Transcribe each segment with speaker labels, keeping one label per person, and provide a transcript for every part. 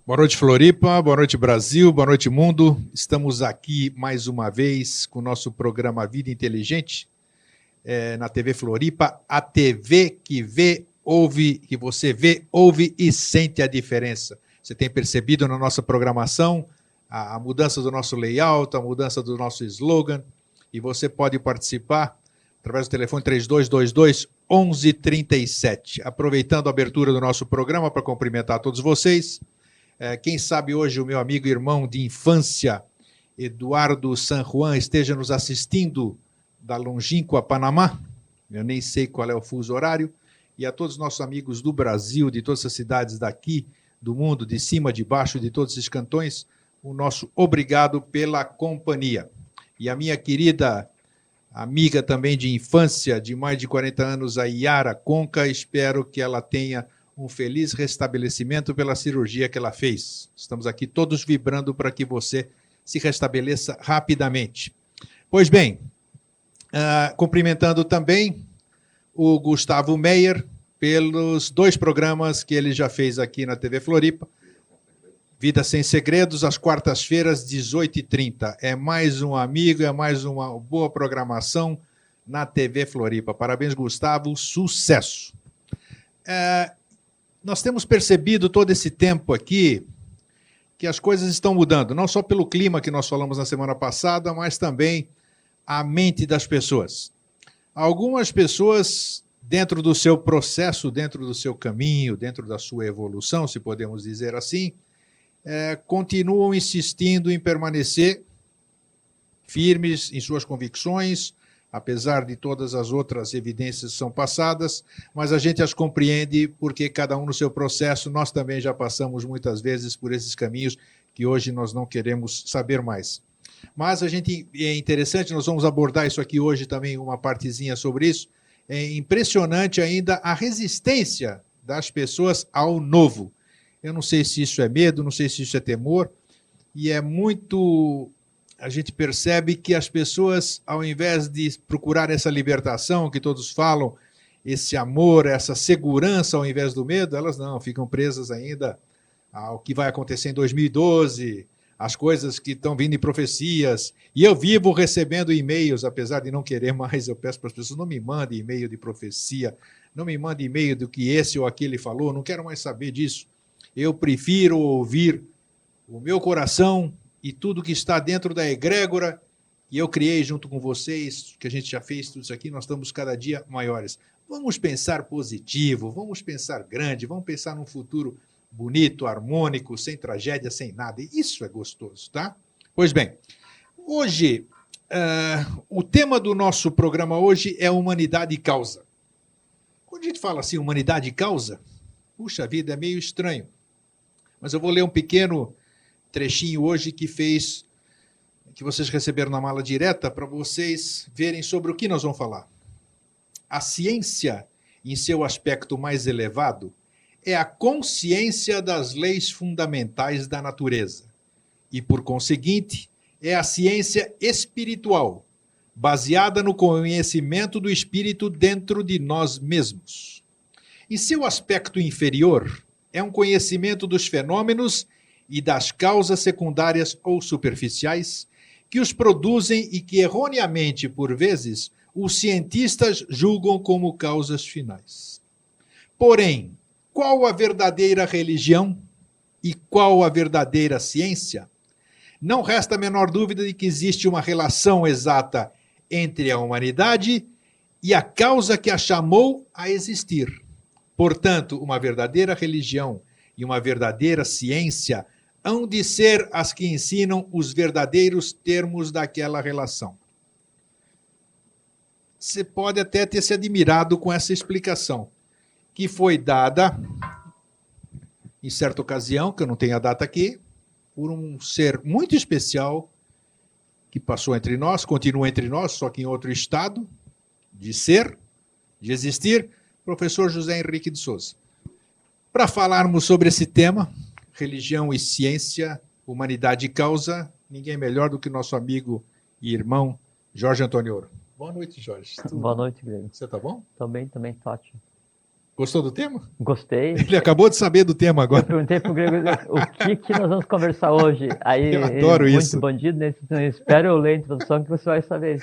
Speaker 1: Boa noite, Floripa, boa noite, Brasil, boa noite, mundo. Estamos aqui mais uma vez com o nosso programa Vida Inteligente, na TV Floripa, a TV que vê, ouve, que você vê, ouve e sente a diferença. Você tem percebido na nossa programação a mudança do nosso layout, a mudança do nosso slogan, e você pode participar através do telefone 3222-1137. Aproveitando a abertura do nosso programa para cumprimentar todos vocês, quem sabe hoje o meu amigo e irmão de infância, Eduardo San Juan, esteja nos assistindo da longínqua Panamá, eu nem sei qual é o fuso horário, e a todos os nossos amigos do Brasil, de todas as cidades daqui, do mundo, de cima, de baixo, de todos esses cantões, o nosso obrigado pela companhia. E a minha querida amiga também de infância, de mais de 40 anos, a Yara Conca, espero que ela tenha um feliz restabelecimento pela cirurgia que ela fez. Estamos aqui todos vibrando para que você se restabeleça rapidamente. Pois bem, cumprimentando também o Gustavo Meyer pelos 2 programas que ele já fez aqui na TV Floripa. Vida Sem Segredos, às quartas-feiras, 18h30. É mais um amigo, é mais uma boa programação na TV Floripa. Parabéns, Gustavo, sucesso. Nós temos percebido todo esse tempo aqui que as coisas estão mudando, não só pelo clima que nós falamos na semana passada, mas também a mente das pessoas. Algumas pessoas, dentro do seu processo, dentro do seu caminho, dentro da sua evolução, se podemos dizer assim, continuam insistindo em permanecer firmes em suas convicções, apesar de todas as outras evidências que são passadas, mas a gente as compreende porque cada um no seu processo, nós também já passamos muitas vezes por esses caminhos que hoje nós não queremos saber mais. Mas é interessante, nós vamos abordar isso aqui hoje também, uma partezinha sobre isso. É impressionante ainda a resistência das pessoas ao novo. Eu não sei se isso é medo, não sei se isso é temor, e é muito... A gente percebe que as pessoas, ao invés de procurar essa libertação que todos falam, esse amor, essa segurança ao invés do medo, elas não, ficam presas ainda ao que vai acontecer em 2012, as coisas que estão vindo em profecias. E eu vivo recebendo e-mails, apesar de não querer mais, eu peço para as pessoas, não me mandem e-mail de profecia, não me mandem e-mail do que esse ou aquele falou, não quero mais saber disso. Eu prefiro ouvir o meu coração e tudo que está dentro da egrégora que eu criei junto com vocês, que a gente já fez tudo isso aqui, nós estamos cada dia maiores. Vamos pensar positivo, vamos pensar grande, vamos pensar num futuro bonito, harmônico, sem tragédia, sem nada. Isso é gostoso, tá? Pois bem, hoje, o tema do nosso programa hoje é humanidade e causa. Quando a gente fala assim, humanidade e causa, puxa vida, é meio estranho. Mas eu vou ler um pequeno trechinho hoje que vocês receberam na mala direta para vocês verem sobre o que nós vamos falar. A ciência, em seu aspecto mais elevado, é a consciência das leis fundamentais da natureza e, por conseguinte, é a ciência espiritual, baseada no conhecimento do espírito dentro de nós mesmos. Em seu aspecto inferior, é um conhecimento dos fenômenos e das causas secundárias ou superficiais que os produzem e que, erroneamente, por vezes, os cientistas julgam como causas finais. Porém, qual a verdadeira religião e qual a verdadeira ciência? Não resta a menor dúvida de que existe uma relação exata entre a humanidade e a causa que a chamou a existir. Portanto, uma verdadeira religião e uma verdadeira ciência hão de ser as que ensinam os verdadeiros termos daquela relação. Você pode até ter se admirado com essa explicação, que foi dada, em certa ocasião, que eu não tenho a data aqui, por um ser muito especial que passou entre nós, continua entre nós, só que em outro estado de ser, de existir, professor José Henrique de Souza. Para falarmos sobre esse tema, religião e ciência, humanidade e causa, ninguém melhor do que nosso amigo e irmão Jorge Antônio Ouro. Boa noite, Jorge.
Speaker 2: Boa noite, Grego.
Speaker 1: Você está bom?
Speaker 2: Também, tá ótimo.
Speaker 1: Gostou do tema?
Speaker 2: Gostei.
Speaker 1: Ele acabou de saber do tema
Speaker 2: Eu
Speaker 1: agora.
Speaker 2: perguntei pro Grego o que nós vamos conversar hoje. Aí
Speaker 1: Eu adoro
Speaker 2: ele,
Speaker 1: isso.
Speaker 2: muito bandido, né? Espera eu ler a introdução que você vai saber.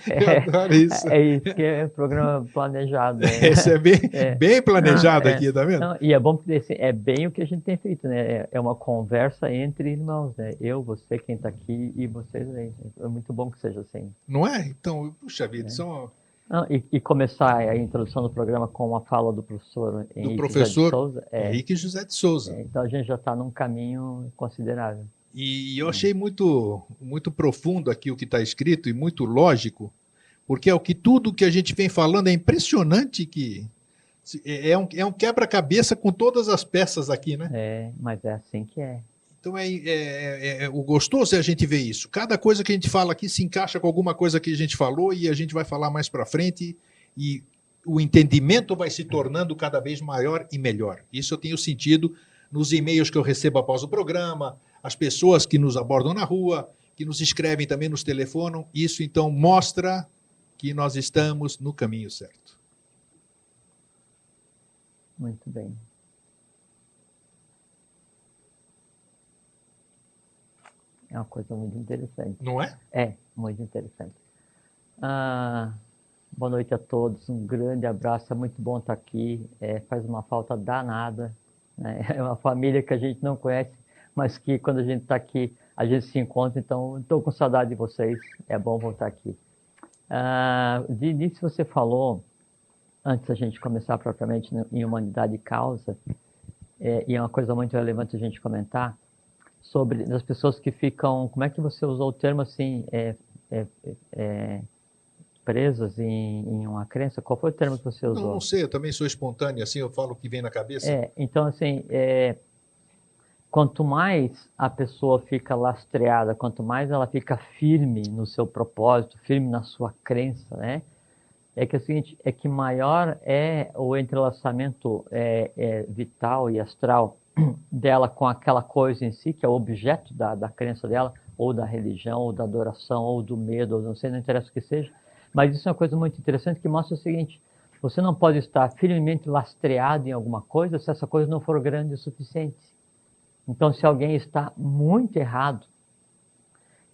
Speaker 1: Eu adoro isso.
Speaker 2: É isso que é programa planejado. Né?
Speaker 1: Esse é bem planejado
Speaker 2: Não,
Speaker 1: aqui, tá vendo?
Speaker 2: não, e é bom porque assim, é bem o que a gente tem feito, né? É uma conversa entre irmãos, né? Eu, você, quem está aqui e vocês aí. É muito bom que seja assim.
Speaker 1: Não é? Então, puxa vida, são
Speaker 2: Não, e começar a introdução do programa com uma fala do professor
Speaker 1: do
Speaker 2: Henrique José de
Speaker 1: professor
Speaker 2: Souza.
Speaker 1: Henrique José de Souza.
Speaker 2: Então a gente já está num caminho considerável.
Speaker 1: E eu achei muito profundo aqui o que está escrito e muito lógico, porque é o que tudo que a gente vem falando é impressionante que é um quebra-cabeça com todas as peças aqui, né?
Speaker 2: Mas é assim que é.
Speaker 1: Então o gostoso é a gente ver isso. Cada coisa que a gente fala aqui se encaixa com alguma coisa que a gente falou e a gente vai falar mais para frente e o entendimento vai se tornando cada vez maior e melhor. Isso eu tenho sentido nos e-mails que eu recebo após o programa, as pessoas que nos abordam na rua, que nos escrevem também, nos telefonam. Isso então mostra que nós estamos no caminho certo.
Speaker 2: Muito bem. É uma coisa muito interessante.
Speaker 1: Não é?
Speaker 2: É, muito interessante. Boa noite a todos, um grande abraço, é muito bom estar aqui. Faz uma falta danada, né? É uma família que a gente não conhece, mas que quando a gente está aqui, a gente se encontra, então estou com saudade de vocês, é bom voltar aqui. De início você falou, antes da gente começar propriamente em Humanidade e Causa, e é uma coisa muito relevante a gente comentar, sobre as pessoas que ficam, como é que você usou o termo assim, presas em uma crença? Qual foi o termo que você usou?
Speaker 1: Não sei, eu também sou espontâneo, assim, eu falo o que vem na cabeça.
Speaker 2: Então, assim, quanto mais a pessoa fica lastreada, quanto mais ela fica firme no seu propósito, firme na sua crença, né? É que é o seguinte, é que maior é o entrelaçamento vital e astral dela com aquela coisa em si, que é o objeto da crença dela, ou da religião, ou da adoração, ou do medo, ou não sei, não interessa o que seja. Mas isso é uma coisa muito interessante que mostra o seguinte, você não pode estar firmemente lastreado em alguma coisa se essa coisa não for grande o suficiente. Então, se alguém está muito errado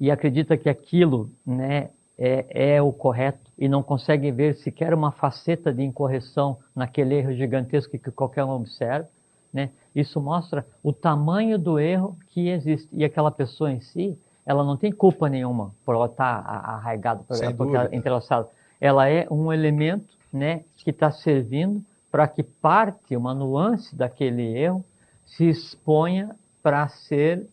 Speaker 2: e acredita que aquilo, né, é o correto e não consegue ver sequer uma faceta de incorreção naquele erro gigantesco que qualquer um observa, né, isso mostra o tamanho do erro que existe. E aquela pessoa em si, ela não tem culpa nenhuma por ela estar arraigada, por ela entrelaçada. Ela é um elemento, né, que está servindo para que parte, uma nuance daquele erro, se exponha para ser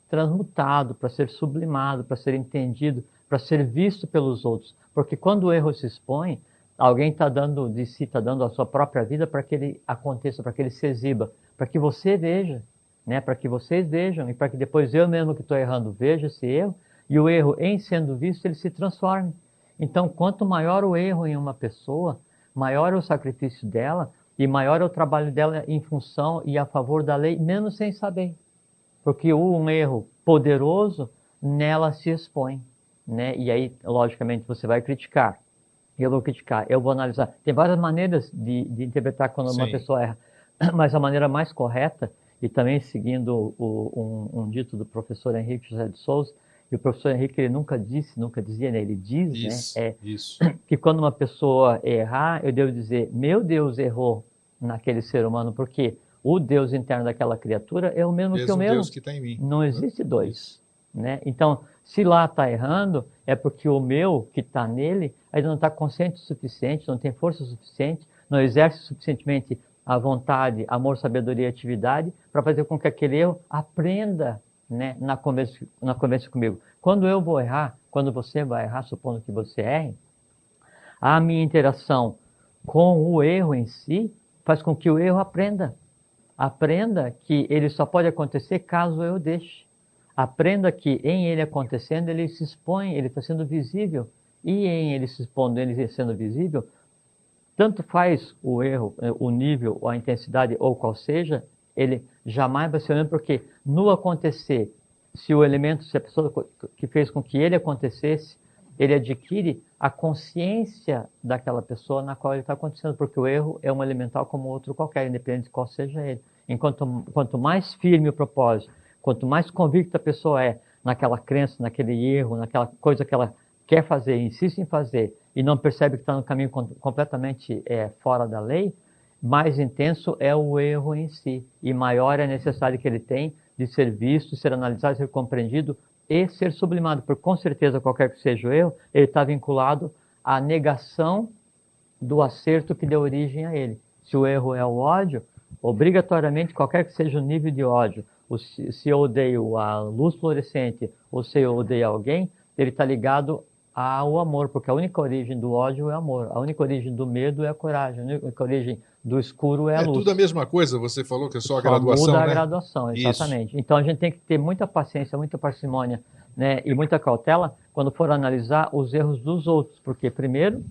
Speaker 2: transmutado, para ser sublimado, para ser entendido, para ser visto pelos outros. Porque quando o erro se expõe, alguém está dando de si, está dando a sua própria vida para que ele aconteça, para que ele se exiba, para que você veja, né? Para que vocês vejam e para que depois eu mesmo que estou errando veja esse erro e o erro em sendo visto ele se transforme. Então, quanto maior o erro em uma pessoa, maior é o sacrifício dela e maior é o trabalho dela em função e a favor da lei, mesmo sem saber. Porque um erro poderoso nela se expõe, né? E aí, logicamente, você vai criticar. Eu vou criticar, eu vou analisar. Tem várias maneiras de interpretar quando uma pessoa erra, mas a maneira mais correta, e também seguindo um dito do professor Henrique José de Souza, e o professor Henrique ele nunca dizia, né? Ele diz, que quando uma pessoa errar, eu devo dizer, meu Deus errou naquele ser humano, porque o Deus interno daquela criatura é o mesmo que o meu.
Speaker 1: Deus que está em mim.
Speaker 2: Não existe dois. Né? Então, se lá está errando, é porque o meu que está nele ainda não está consciente o suficiente, não tem força suficiente, não exerce suficientemente a vontade, amor, sabedoria e atividade para fazer com que aquele erro aprenda, né, na conversa comigo. Quando eu vou errar, quando você vai errar, supondo que você erre, a minha interação com o erro em si faz com que o erro aprenda. Aprenda que ele só pode acontecer caso eu deixe. Aprenda que em ele acontecendo, ele se expõe, ele está sendo visível. E em ele se expondo, ele sendo visível, tanto faz o erro, o nível, a intensidade ou qual seja, ele jamais vai ser o mesmo, porque no acontecer, se o elemento, se a pessoa que fez com que ele acontecesse, ele adquire a consciência daquela pessoa na qual ele está acontecendo, porque o erro é um elemental como outro qualquer, independente de qual seja ele. Quanto mais firme o propósito, quanto mais convicta a pessoa é naquela crença, naquele erro, naquela coisa que ela quer fazer, insiste em fazer, e não percebe que está no caminho completamente fora da lei, mais intenso é o erro em si, e maior é a necessidade que ele tem de ser visto, ser analisado, ser compreendido e ser sublimado, porque com certeza, qualquer que seja o erro, ele está vinculado à negação do acerto que deu origem a ele. Se o erro é o ódio, obrigatoriamente, qualquer que seja o nível de ódio, se eu odeio a luz fluorescente ou se eu odeio alguém, ele está ligado ao amor, porque a única origem do ódio é amor, a única origem do medo é a coragem, a única origem do escuro é a luz.
Speaker 1: É tudo a mesma coisa, você falou que é só a
Speaker 2: Só
Speaker 1: graduação,
Speaker 2: muda
Speaker 1: né?
Speaker 2: a graduação, exatamente.
Speaker 1: Isso.
Speaker 2: Então a gente tem que ter muita paciência, muita parcimônia, né, e muita cautela quando for analisar os erros dos outros, porque primeiro,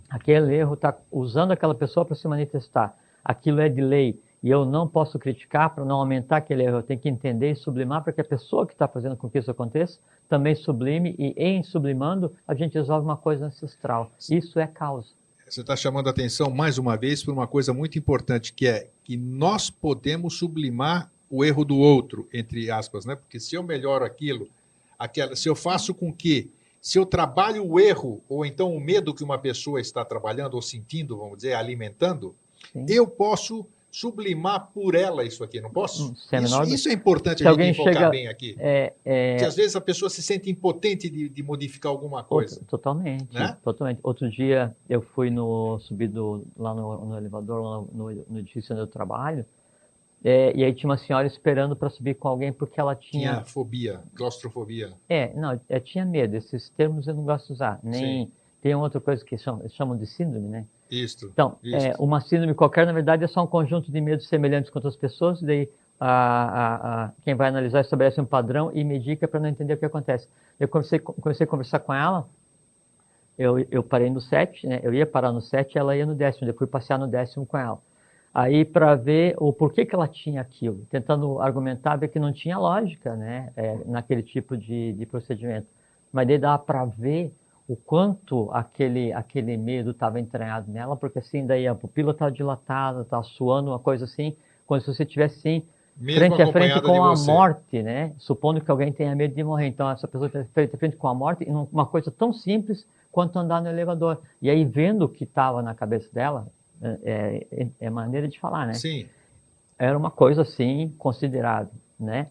Speaker 2: aquele erro está usando aquela pessoa para se manifestar. Aquilo é de lei e eu não posso criticar para não aumentar aquele erro. Eu tenho que entender e sublimar para que a pessoa que está fazendo com que isso aconteça também sublime e em sublimando a gente resolve uma coisa ancestral. Isso é causa.
Speaker 1: Você está chamando a atenção mais uma vez para uma coisa muito importante, que é que nós podemos sublimar o erro do outro, entre aspas, né? Porque se eu melhoro aquilo, se eu faço com que, se eu trabalho o erro, ou então o medo que uma pessoa está trabalhando ou sentindo, vamos dizer, alimentando, sim, eu posso sublimar por ela isso aqui, não posso? Isso é importante a gente enfocar bem aqui. Porque às vezes a pessoa se sente impotente de modificar alguma coisa.
Speaker 2: Totalmente, né? Totalmente. Outro dia eu fui subi lá no elevador, lá no edifício onde eu trabalho, e aí tinha uma senhora esperando para subir com alguém porque ela tinha
Speaker 1: fobia, claustrofobia.
Speaker 2: Não, tinha medo. Esses termos eu não gosto de usar. Nem... Sim. Tem outra coisa que chamam de síndrome, né?
Speaker 1: Isso.
Speaker 2: Então, uma síndrome qualquer, na verdade, é só um conjunto de medos semelhantes com outras pessoas, daí quem vai analisar estabelece um padrão e medica para não entender o que acontece. Eu comecei a conversar com ela, eu parei no 7, né? Eu ia parar no 7 e ela ia no 10º, eu fui passear no 10º com ela. Aí, para ver o porquê que ela tinha aquilo, tentando argumentar, ver que não tinha lógica, né? Naquele tipo de procedimento. Mas daí dava para ver o quanto aquele medo estava entranhado nela, porque assim, daí a pupila estava dilatada, estava suando, uma coisa assim, como se você estivesse assim, frente a frente com a morte, né? Supondo que alguém tenha medo de morrer. Então, essa pessoa está frente a frente com a morte, uma coisa tão simples quanto andar no elevador. E aí, vendo o que estava na cabeça dela, é maneira de falar, né?
Speaker 1: Sim.
Speaker 2: Era uma coisa, assim, considerável, né?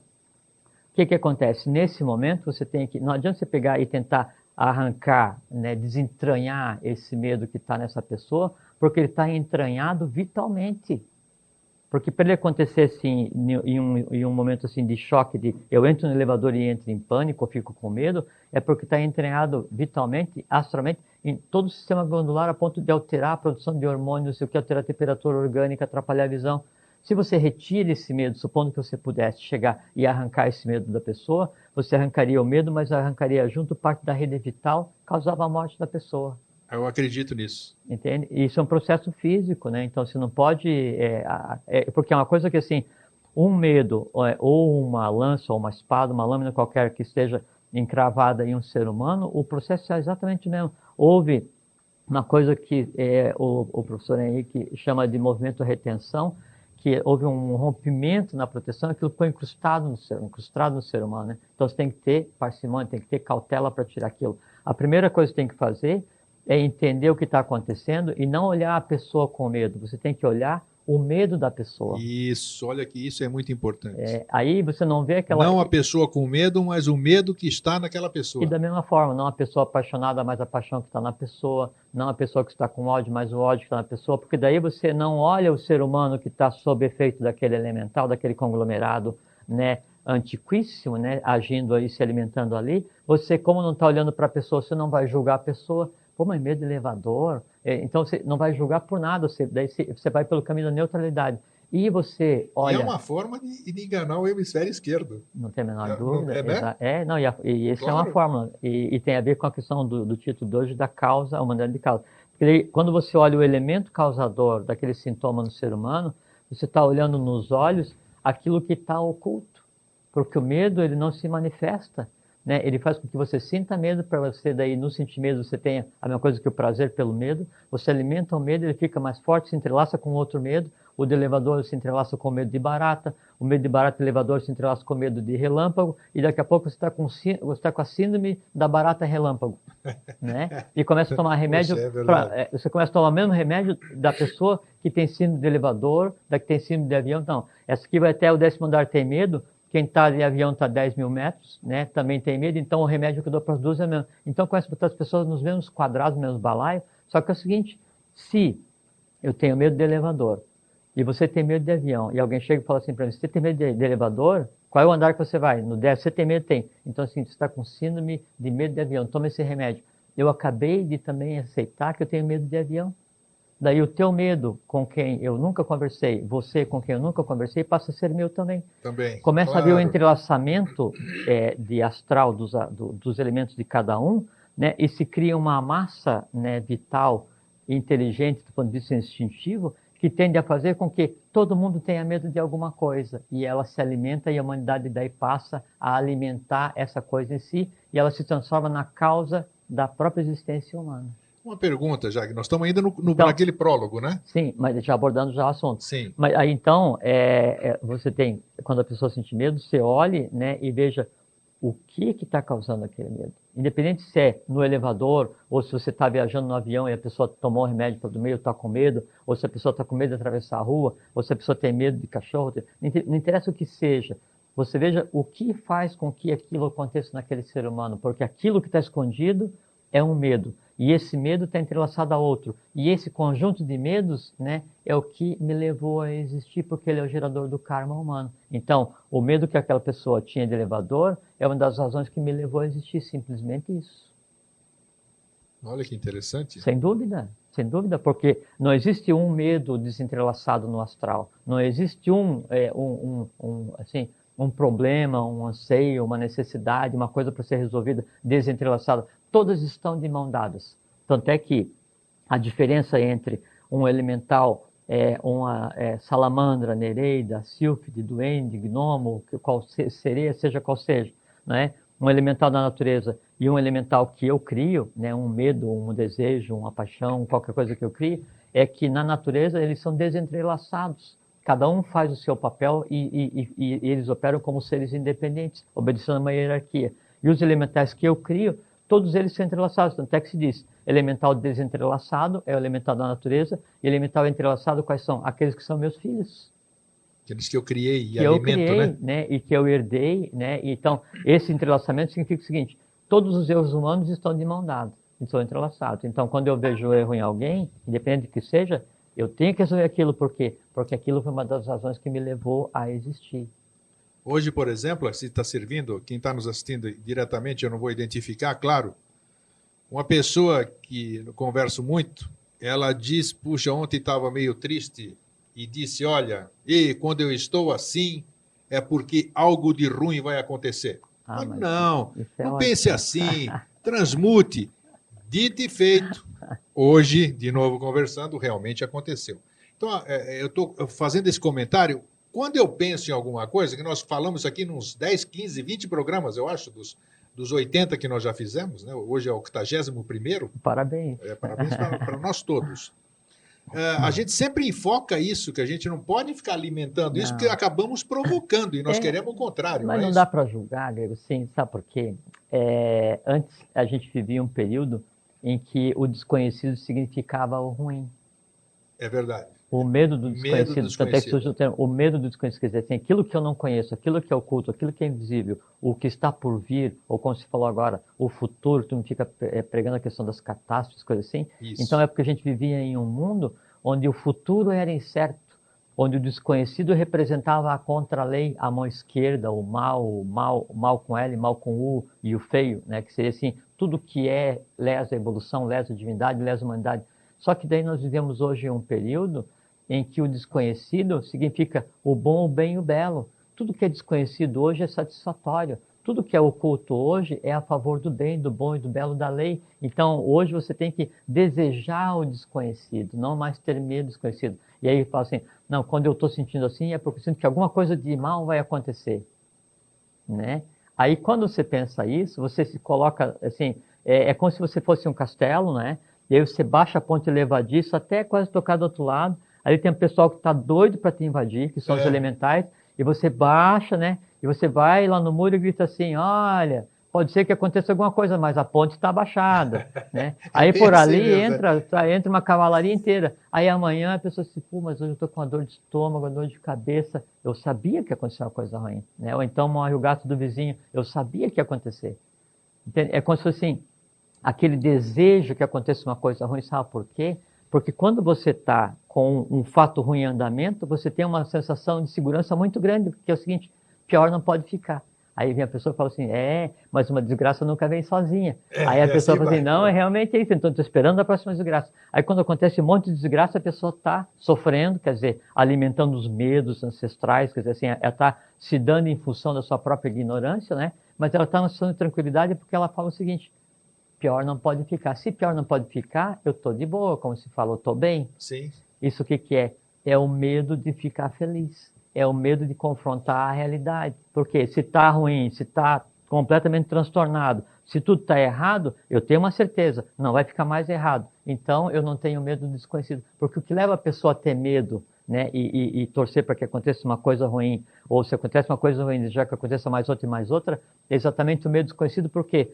Speaker 2: O que acontece? Nesse momento, você tem que... Não adianta você pegar e tentar arrancar, né, desentranhar esse medo que está nessa pessoa, porque ele está entranhado vitalmente. Porque para ele acontecer assim, em um momento assim de choque, eu entro no elevador e entro em pânico, eu fico com medo, é porque está entranhado vitalmente, astralmente, em todo o sistema glandular a ponto de alterar a produção de hormônios, o que alterar a temperatura orgânica, atrapalhar a visão. Se você retira esse medo, supondo que você pudesse chegar e arrancar esse medo da pessoa, você arrancaria o medo, mas arrancaria junto parte da rede vital, causava a morte da pessoa.
Speaker 1: Eu acredito nisso.
Speaker 2: Entende? Isso é um processo físico, né? Então você não pode... porque é uma coisa que assim, um medo, ou uma lança, ou uma espada, uma lâmina qualquer que esteja encravada em um ser humano, o processo é exatamente o mesmo. Houve uma coisa que o professor Henrique chama de movimento retenção, que houve um rompimento na proteção, aquilo foi incrustado no ser humano, né? Então você tem que ter parcimônia, tem que ter cautela para tirar aquilo. A primeira coisa que tem que fazer é entender o que está acontecendo e não olhar a pessoa com medo. Você tem que olhar o medo da pessoa.
Speaker 1: Isso, olha que isso é muito importante.
Speaker 2: Aí você não vê aquela...
Speaker 1: Não a pessoa com medo, mas o medo que está naquela pessoa.
Speaker 2: E da mesma forma, não a pessoa apaixonada, mas a paixão que está na pessoa, não a pessoa que está com ódio, mas o ódio que está na pessoa, porque daí você não olha o ser humano que está sob efeito daquele elemental, daquele conglomerado, né, antiquíssimo, né, agindo aí, se alimentando ali. Você, como não está olhando para a pessoa, você não vai julgar a pessoa. Pô, mas medo de elevador? Então você não vai julgar por nada, daí você vai pelo caminho da neutralidade. E você olha...
Speaker 1: E é uma forma de enganar o hemisfério esquerdo.
Speaker 2: Não tem a menor dúvida.
Speaker 1: Né?
Speaker 2: Não, e essa é uma fórmula. E tem a ver com a questão do título de hoje, da causa, a humanidade de causa. Porque quando você olha o elemento causador daquele sintoma no ser humano, você está olhando nos olhos aquilo que está oculto. Porque o medo, ele não se manifesta. né? Ele faz com que você sinta medo, para você daí, no sentir medo, você tenha a mesma coisa que o prazer pelo medo. Você alimenta o medo, ele fica mais forte, se entrelaça com outro medo. O do elevador se entrelaça com o medo de barata, o medo de barata do elevador se entrelaça com o medo de relâmpago, e daqui a pouco você está com a síndrome da barata relâmpago, né? E começa a tomar remédio,
Speaker 1: Poxa, é verdade.
Speaker 2: você começa a tomar o mesmo remédio da pessoa que tem síndrome de elevador, da que tem síndrome de avião. Então, essa aqui vai até o 10º andar tem medo, quem está de avião está a 10 mil metros, né? Também tem medo, então o remédio que eu dou para as duas é o mesmo. Então, começa a botar as pessoas nos mesmos quadrados, nos mesmos balaios, só que é o seguinte, se eu tenho medo de elevador, e você tem medo de avião, e alguém chega e fala assim para mim, você tem medo de elevador? Qual é o andar que você vai? No 10, você tem medo? Tem. Então, assim, você está com síndrome de medo de avião, toma esse remédio. Eu acabei de também aceitar que eu tenho medo de avião. Daí o teu medo com quem eu nunca conversei, você com quem eu nunca conversei, passa a ser meu também.
Speaker 1: Também,
Speaker 2: Começa a
Speaker 1: claro.
Speaker 2: haver o entrelaçamento de astral dos elementos de cada um, né? E se cria uma massa, né, vital, inteligente, do ponto de vista instintivo, que tende a fazer com que todo mundo tenha medo de alguma coisa. E ela se alimenta e a humanidade daí passa a alimentar essa coisa em si, e ela se transforma na causa da própria existência humana.
Speaker 1: Uma pergunta, já que nós estamos ainda
Speaker 2: Então,
Speaker 1: naquele prólogo, né?
Speaker 2: Sim, mas já abordando já o assunto.
Speaker 1: Sim.
Speaker 2: Mas aí então, você tem, quando a pessoa sente medo, você olhe, né, e veja o que está causando aquele medo. Independente se é no elevador, ou se você está viajando no avião e a pessoa tomou um remédio para dormir, ou está com medo, ou se a pessoa está com medo de atravessar a rua, ou se a pessoa tem medo de cachorro, não interessa o que seja. Você veja o que faz com que aquilo aconteça naquele ser humano, porque aquilo que está escondido é um medo. E esse medo está entrelaçado a outro. E esse conjunto de medos, né, é o que me levou a existir, porque ele é o gerador do karma humano. Então, o medo que aquela pessoa tinha de elevador é uma das razões que me levou a existir, simplesmente isso.
Speaker 1: Olha que interessante.
Speaker 2: Sem dúvida, porque não existe um medo desentrelaçado no astral. Não existe um problema, um anseio, uma necessidade, uma coisa para ser resolvida desentrelaçada. Todas estão de mão dadas. Tanto é que a diferença entre um elemental, uma salamandra, nereida, sílfide, duende, gnomo, sereia, seja qual seja, né? Um elemental da natureza e um elemental que eu crio, né? Um medo, um desejo, uma paixão, qualquer coisa que eu crio, é que na natureza eles são desentrelaçados. Cada um faz o seu papel e eles operam como seres independentes, obedecendo a uma hierarquia. E os elementais que eu crio, todos eles são entrelaçados. Tanto é que se diz, elemental desentrelaçado é o elemental da natureza, e elemental entrelaçado quais são? Aqueles que são meus filhos.
Speaker 1: Aqueles que eu criei e
Speaker 2: que
Speaker 1: alimento,
Speaker 2: eu criei, né? E que eu herdei, né? Então, esse entrelaçamento significa o seguinte, todos os erros humanos estão de mão dada, estão entrelaçados. Então, quando eu vejo erro em alguém, independente do que seja, eu tenho que resolver aquilo. Por quê? Porque aquilo foi uma das razões que me levou a existir.
Speaker 1: Hoje, por exemplo, se está servindo, quem está nos assistindo diretamente, eu não vou identificar, claro, uma pessoa que eu converso muito, ela diz, puxa, ontem estava meio triste e disse, olha, e quando eu estou assim, é porque algo de ruim vai acontecer. Mas não pense assim, transmute. Dito e feito. Hoje, de novo conversando, realmente aconteceu. Então, eu estou fazendo esse comentário. Quando eu penso em alguma coisa, que nós falamos aqui nos 10, 15, 20 programas, eu acho, dos 80 que nós já fizemos, né? Hoje é o 81º.
Speaker 2: Parabéns.
Speaker 1: Parabéns para nós todos. A gente sempre enfoca isso, que a gente não pode ficar alimentando isso, porque acabamos provocando, e nós queremos o contrário.
Speaker 2: Mas não dá para julgar, Grego, sim, sabe por quê? Antes a gente vivia um período em que o desconhecido significava o ruim.
Speaker 1: É verdade.
Speaker 2: O medo do desconhecido. Tanto é que surge o termo, o medo do desconhecido. Quer dizer, assim, aquilo que eu não conheço, aquilo que é oculto, aquilo que é invisível, o que está por vir, ou como se falou agora, o futuro, tu não fica pregando a questão das catástrofes, coisas assim.
Speaker 1: Isso.
Speaker 2: Então é porque a gente vivia em um mundo onde o futuro era incerto, onde o desconhecido representava a contra-lei, a mão esquerda, o mal com L, mal com U, e o feio, né? Que seria assim, tudo que lesa a evolução, lesa a divindade, lesa a humanidade. Só que daí nós vivemos hoje um período em que o desconhecido significa o bom, o bem e o belo. Tudo que é desconhecido hoje é satisfatório. Tudo que é oculto hoje é a favor do bem, do bom e do belo da lei. Então, hoje você tem que desejar o desconhecido, não mais ter medo do desconhecido. E aí fala assim, não, quando eu estou sentindo assim é porque eu sinto que alguma coisa de mal vai acontecer, né? Aí, quando você pensa isso, você se coloca, assim, é como se você fosse um castelo, né? E aí você baixa a ponte levadiça até quase tocar do outro lado. Aí tem um pessoal que está doido para te invadir, que são os elementais, e você baixa, né? E você vai lá no muro e grita assim, olha, pode ser que aconteça alguma coisa, mas a ponte está baixada, né? Aí por
Speaker 1: assim
Speaker 2: ali
Speaker 1: mesmo,
Speaker 2: entra uma cavalaria inteira. Aí amanhã a pessoa se, pô, mas hoje eu estou com uma dor de estômago, uma dor de cabeça. Eu sabia que ia acontecer uma coisa ruim, né? Ou então morre o gato do vizinho. Eu sabia que ia acontecer. Entende? É como se fosse assim, aquele desejo que aconteça uma coisa ruim, sabe por quê? Porque quando você está com um fato ruim em andamento, você tem uma sensação de segurança muito grande, porque é o seguinte, pior não pode ficar. Aí vem a pessoa e fala assim, mas uma desgraça nunca vem sozinha. Aí a pessoa
Speaker 1: assim
Speaker 2: fala assim,
Speaker 1: vai.
Speaker 2: não, é realmente isso, então estou esperando a próxima desgraça. Aí quando acontece um monte de desgraça, a pessoa está sofrendo, quer dizer, alimentando os medos ancestrais, quer dizer assim, ela está se dando em função da sua própria ignorância, né? Mas ela está numa situação de tranquilidade porque ela fala o seguinte, pior não pode ficar. Se pior não pode ficar, eu estou de boa, como se fala, eu estou bem.
Speaker 1: Sim.
Speaker 2: Isso o que, que é? É o medo de ficar feliz. É o medo de confrontar a realidade. Porque se está ruim, se está completamente transtornado, se tudo está errado, eu tenho uma certeza, não vai ficar mais errado. Então eu não tenho medo do desconhecido. Porque o que leva a pessoa a ter medo, né, e torcer para que aconteça uma coisa ruim, ou se acontece uma coisa ruim, já que aconteça mais outra e mais outra, é exatamente o medo desconhecido, porque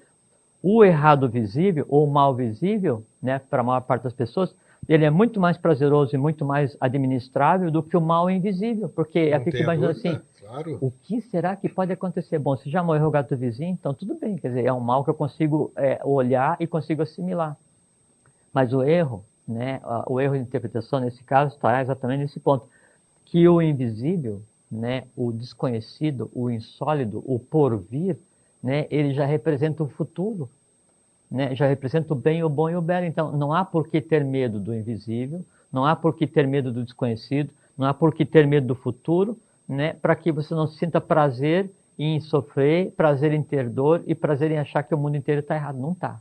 Speaker 2: o errado visível, ou o mal visível, né, para a maior parte das pessoas, ele é muito mais prazeroso e muito mais administrável do que o mal invisível, porque eu fico imaginando assim,
Speaker 1: claro.
Speaker 2: o que será que pode acontecer? Bom, se já morreu o gato vizinho, então tudo bem, quer dizer, é um mal que eu consigo olhar e consigo assimilar. Mas o erro, né, o erro de interpretação nesse caso está exatamente nesse ponto, que o invisível, né, o desconhecido, o insólido, o porvir, né, ele já representa o futuro, né, já representa o bem, o bom e o belo. Então, não há por que ter medo do invisível, não há por que ter medo do desconhecido, não há por que ter medo do futuro, né, para que você não sinta prazer em sofrer, prazer em ter dor e prazer em achar que o mundo inteiro está errado. Não está.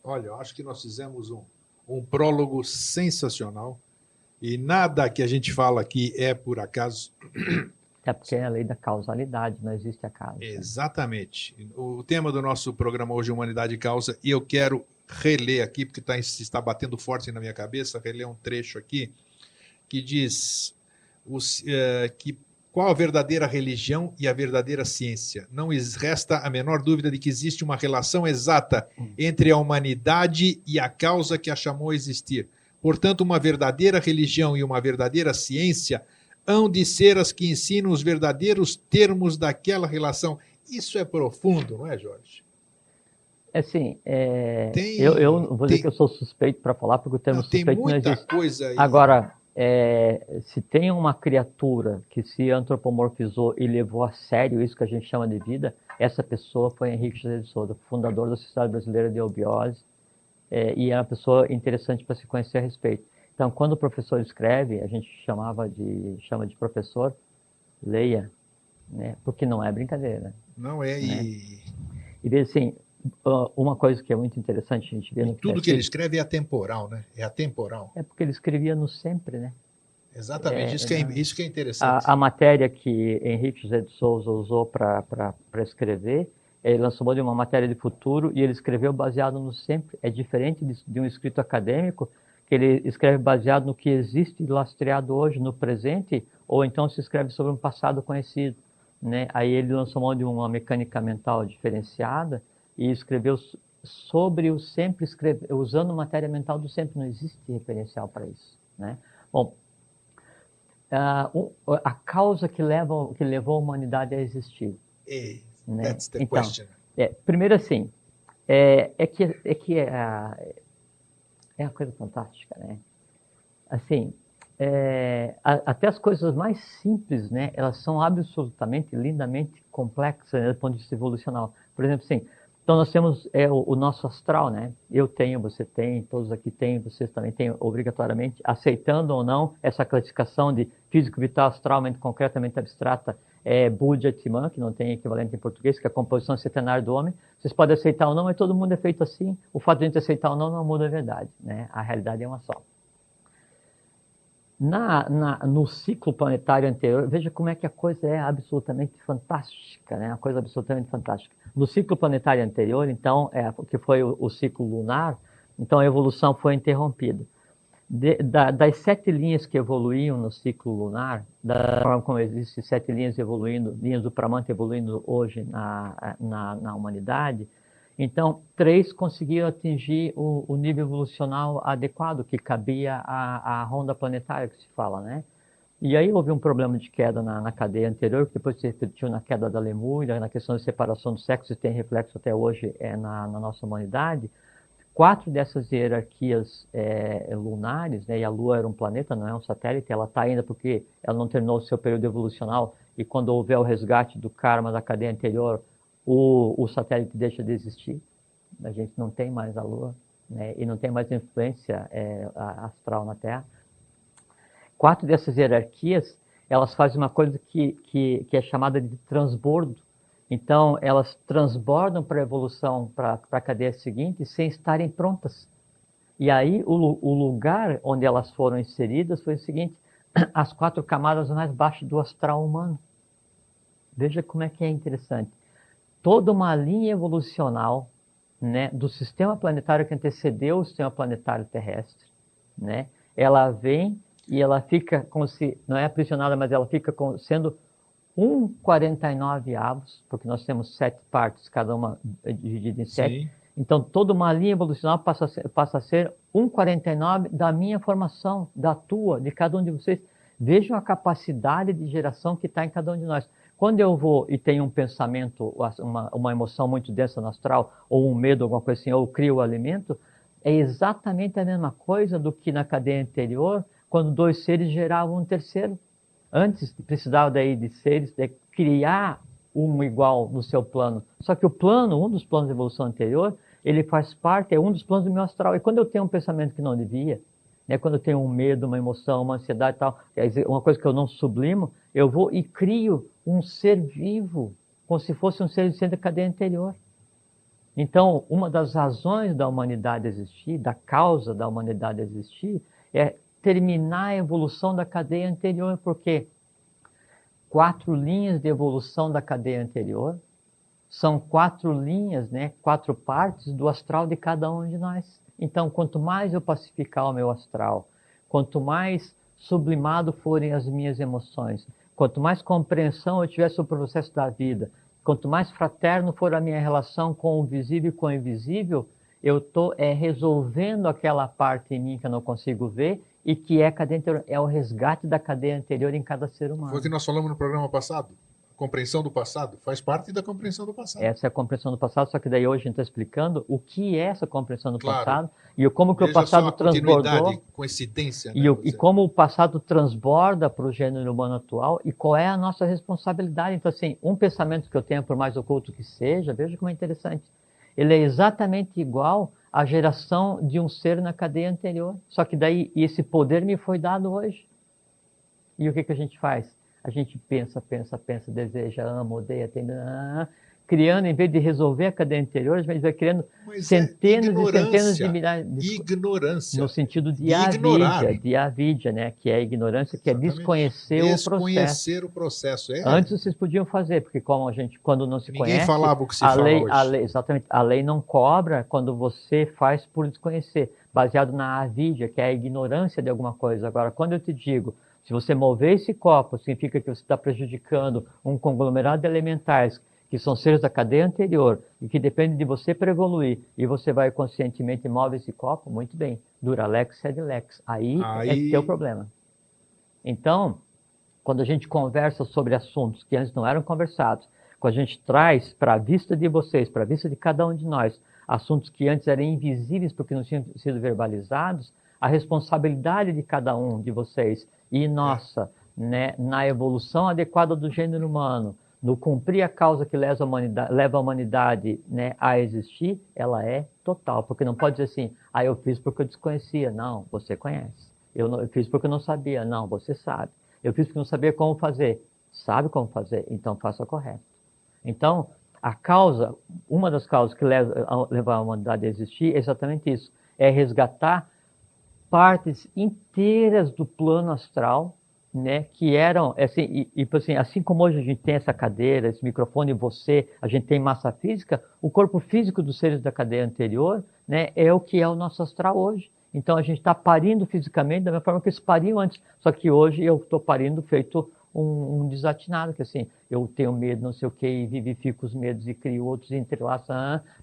Speaker 1: Olha, eu acho que nós fizemos um prólogo sensacional e nada que a gente fala aqui é por acaso.
Speaker 2: Até porque é a lei da causalidade, não existe acaso.
Speaker 1: Exatamente. O tema do nosso programa hoje é Humanidade e Causa, e eu quero reler aqui, porque está batendo forte na minha cabeça, reler um trecho aqui, que diz que qual a verdadeira religião e a verdadeira ciência? Não resta a menor dúvida de que existe uma relação exata entre a humanidade e a causa que a chamou a existir. Portanto, uma verdadeira religião e uma verdadeira ciência hão de ser as que ensinam os verdadeiros termos daquela relação. Isso é profundo, não é, Jorge?
Speaker 2: Assim, eu vou dizer que eu sou suspeito para falar, porque o termo suspeito não existe.
Speaker 1: Tem muita coisa aí.
Speaker 2: Agora, se tem uma criatura que se antropomorfizou e levou a sério isso que a gente chama de vida, essa pessoa foi Henrique José de Souza, fundador da Sociedade Brasileira de Eubiose, e é uma pessoa interessante para se conhecer a respeito. Então, quando o professor escreve, a gente chama de professor, leia, né? Porque não é brincadeira.
Speaker 1: Não é,
Speaker 2: né? E veja assim, uma coisa que é muito interessante a gente ver no
Speaker 1: tudo que ele escreve é atemporal, né? É atemporal.
Speaker 2: É porque ele escrevia no sempre, né?
Speaker 1: Exatamente, isso que é interessante.
Speaker 2: A matéria que Henrique José de Souza usou para escrever, ele lançou de uma matéria de futuro e ele escreveu baseado no sempre. É diferente de um escrito acadêmico, que ele escreve baseado no que existe lastreado hoje, no presente, ou então se escreve sobre um passado conhecido. Né? Aí ele lançou mão de uma mecânica mental diferenciada e escreveu sobre o sempre, usando matéria mental do sempre. Não existe referencial para isso. Né? Bom, a causa que levou a humanidade a existir.
Speaker 1: Né? That's the question.
Speaker 2: Primeiro assim, é uma coisa fantástica, né? Assim, até as coisas mais simples, né? Elas são absolutamente, lindamente complexas, né, do ponto de vista evolucional. Por exemplo, assim, então nós temos o nosso astral, né? Eu tenho, você tem, todos aqui têm, vocês também têm, obrigatoriamente, aceitando ou não essa classificação de físico vital, astral, mente concretamente abstrata, Buddha Atman, que não tem equivalente em português, que é a composição centenária do homem. Vocês podem aceitar ou não, mas todo mundo é feito assim. O fato de a gente aceitar ou não muda a verdade, né? A realidade é uma só. No ciclo planetário anterior, veja como é que a coisa é absolutamente fantástica, né? A coisa absolutamente fantástica. No ciclo planetário anterior, então, que foi o ciclo lunar, então a evolução foi interrompida. Das 7 linhas que evoluíam no ciclo lunar, da forma como existem 7 linhas evoluindo, linhas do Pramanta evoluindo hoje na humanidade, então 3 conseguiram atingir o nível evolucional adequado que cabia à ronda planetária que se fala, né? E aí houve um problema de queda na cadeia anterior, que depois se repetiu na queda da Lemúria, na questão de separação dos sexos, e tem reflexo até hoje na nossa humanidade. 4 dessas hierarquias lunares, né, e a Lua era um planeta, não é um satélite, ela está ainda porque ela não terminou o seu período evolucional, e quando houver o resgate do karma da cadeia anterior, o satélite deixa de existir. A gente não tem mais a Lua, né, e não tem mais influência astral na Terra. 4 dessas hierarquias, elas fazem uma coisa que é chamada de transbordo. Então, elas transbordam para a evolução, para a cadeia seguinte, sem estarem prontas. E aí, o lugar onde elas foram inseridas foi o seguinte: as 4 camadas mais baixas do astral humano. Veja como é que é interessante. Toda uma linha evolucional, né, do sistema planetário que antecedeu o sistema planetário terrestre, né, ela vem e ela fica como se, não é aprisionada, mas ela fica sendo 1,49 avos, porque nós temos 7 partes, cada uma dividida em 7. Então, toda uma linha evolucional passa a ser 1,49 da minha formação, da tua, de cada um de vocês. Vejam a capacidade de geração que está em cada um de nós. Quando eu vou e tenho um pensamento, uma emoção muito densa no astral, ou um medo, alguma coisa assim, ou crio o alimento, é exatamente a mesma coisa do que na cadeia anterior, quando 2 seres geravam um terceiro. Antes precisava daí de seres, de criar um igual no seu plano. Só que o plano, um dos planos de evolução anterior, ele faz parte, é um dos planos do meu astral. E quando eu tenho um pensamento que não devia, né, quando eu tenho um medo, uma emoção, uma ansiedade e tal, quer dizer, uma coisa que eu não sublimo, eu vou e crio um ser vivo, como se fosse um ser da cadeia anterior. Então, uma das razões da humanidade existir, da causa da humanidade existir, é terminar a evolução da cadeia anterior, porque 4 linhas de evolução da cadeia anterior são 4 linhas, né, 4 partes do astral de cada um de nós. Então, quanto mais eu pacificar o meu astral, quanto mais sublimado forem as minhas emoções, quanto mais compreensão eu tiver sobre o processo da vida, quanto mais fraterno for a minha relação com o visível e com o invisível, eu estou resolvendo aquela parte em mim que eu não consigo ver, e que é a cadeia anterior, é o resgate da cadeia anterior em cada ser humano.
Speaker 1: Foi o que nós falamos no programa passado. A compreensão do passado faz parte da compreensão do passado.
Speaker 2: Essa é a compreensão do passado, só que daí hoje a gente está explicando o que é essa compreensão do passado e como que o passado transbordou,
Speaker 1: coincidência, né,
Speaker 2: e como o passado transborda para o gênero humano atual e qual é a nossa responsabilidade. Então, assim, um pensamento que eu tenho, por mais oculto que seja, veja como é interessante, ele é exatamente igual à geração de um ser na cadeia anterior. Só que daí esse poder me foi dado hoje. E o que a gente faz? A gente pensa, deseja, ama, odeia, tem... criando, em vez de resolver a cadeia anterior, a gente vai criando centenas e centenas de milhares de...
Speaker 1: Ignorância.
Speaker 2: No sentido de avidya, né? Que é a ignorância, que exatamente. É desconhecer
Speaker 1: o processo.
Speaker 2: Antes vocês podiam fazer, porque como a gente, quando não se conhece...
Speaker 1: Ninguém falava o que se fala hoje.
Speaker 2: Exatamente, a lei não cobra quando você faz por desconhecer, baseado na avidya, que é a ignorância de alguma coisa. Agora, quando eu te digo, se você mover esse copo, significa que você está prejudicando um conglomerado de elementares, que são seres da cadeia anterior, e que dependem de você para evoluir, e você vai conscientemente move esse copo, muito bem, dura lex sed lex. Aí é que é o problema. Então, quando a gente conversa sobre assuntos que antes não eram conversados, quando a gente traz para a vista de vocês, para a vista de cada um de nós, assuntos que antes eram invisíveis porque não tinham sido verbalizados, a responsabilidade de cada um de vocês e nossa, né, na evolução adequada do gênero humano, no cumprir a causa que leva a humanidade, né, a existir, ela é total. Porque não pode dizer assim, eu fiz porque eu desconhecia. Não, você conhece. Eu fiz porque eu não sabia. Não, você sabe. Eu fiz porque não sabia como fazer. Sabe como fazer? Então faça correto. Então, a causa, uma das causas que leva a humanidade a existir é exatamente isso. É resgatar partes inteiras do plano astral, né, que eram, assim como hoje a gente tem essa cadeira, esse microfone, você, a gente tem massa física, o corpo físico dos seres da cadeia anterior, né, é o que é o nosso astral hoje. Então a gente está parindo fisicamente da mesma forma que eles pariam antes, só que hoje eu estou parindo feito um desatinado, que assim, eu tenho medo, não sei o que, e vivifico os medos e crio outros, e entrelaço,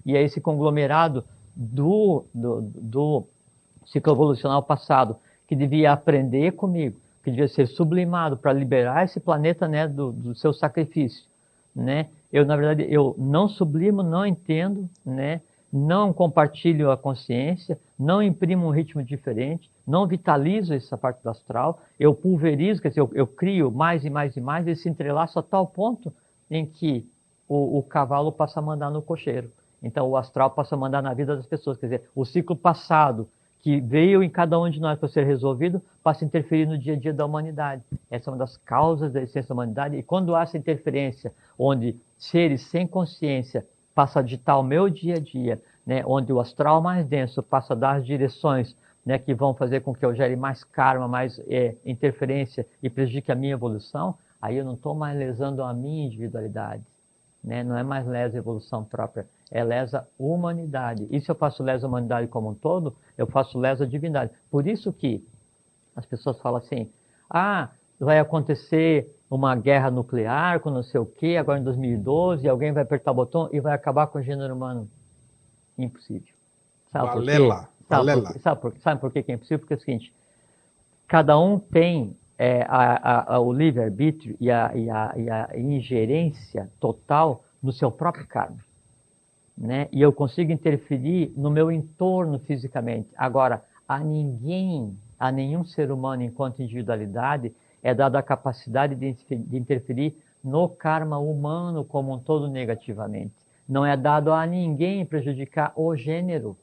Speaker 2: e é esse conglomerado do ciclo evolucional passado, que devia aprender comigo, que devia ser sublimado para liberar esse planeta, né, do seu sacrifício, né? Eu, na verdade, eu não sublimo, não entendo, né? Não compartilho a consciência, não imprimo um ritmo diferente, não vitalizo essa parte do astral, eu pulverizo, quer dizer, eu crio mais e mais e mais, e se entrelaço a tal ponto em que o cavalo passa a mandar no cocheiro. Então, o astral passa a mandar na vida das pessoas, quer dizer, o ciclo passado, que veio em cada um de nós para ser resolvido, passa a interferir no dia a dia da humanidade. Essa é uma das causas da existência da humanidade. E quando há essa interferência, onde seres sem consciência passam a ditar o meu dia a dia, né, onde o astral mais denso passa a dar as direções, né, que vão fazer com que eu gere mais karma, mais interferência e prejudique a minha evolução, aí eu não estou mais lesando a minha individualidade. Né? Não é mais lesa evolução própria, é lesa humanidade. E se eu faço lesa humanidade como um todo, eu faço lesa divindade. Por isso que as pessoas falam assim, vai acontecer uma guerra nuclear com não sei o quê, agora em 2012, e alguém vai apertar o botão e vai acabar com o gênero humano. Impossível. Sabe
Speaker 1: Balela.
Speaker 2: Sabe por que é impossível? Porque é o seguinte, cada um tem o livre-arbítrio e a ingerência total no seu próprio karma. Né? E eu consigo interferir no meu entorno fisicamente. Agora, a nenhum ser humano enquanto individualidade é dada a capacidade de interferir no karma humano como um todo negativamente. Não é dado a ninguém prejudicar o gênero.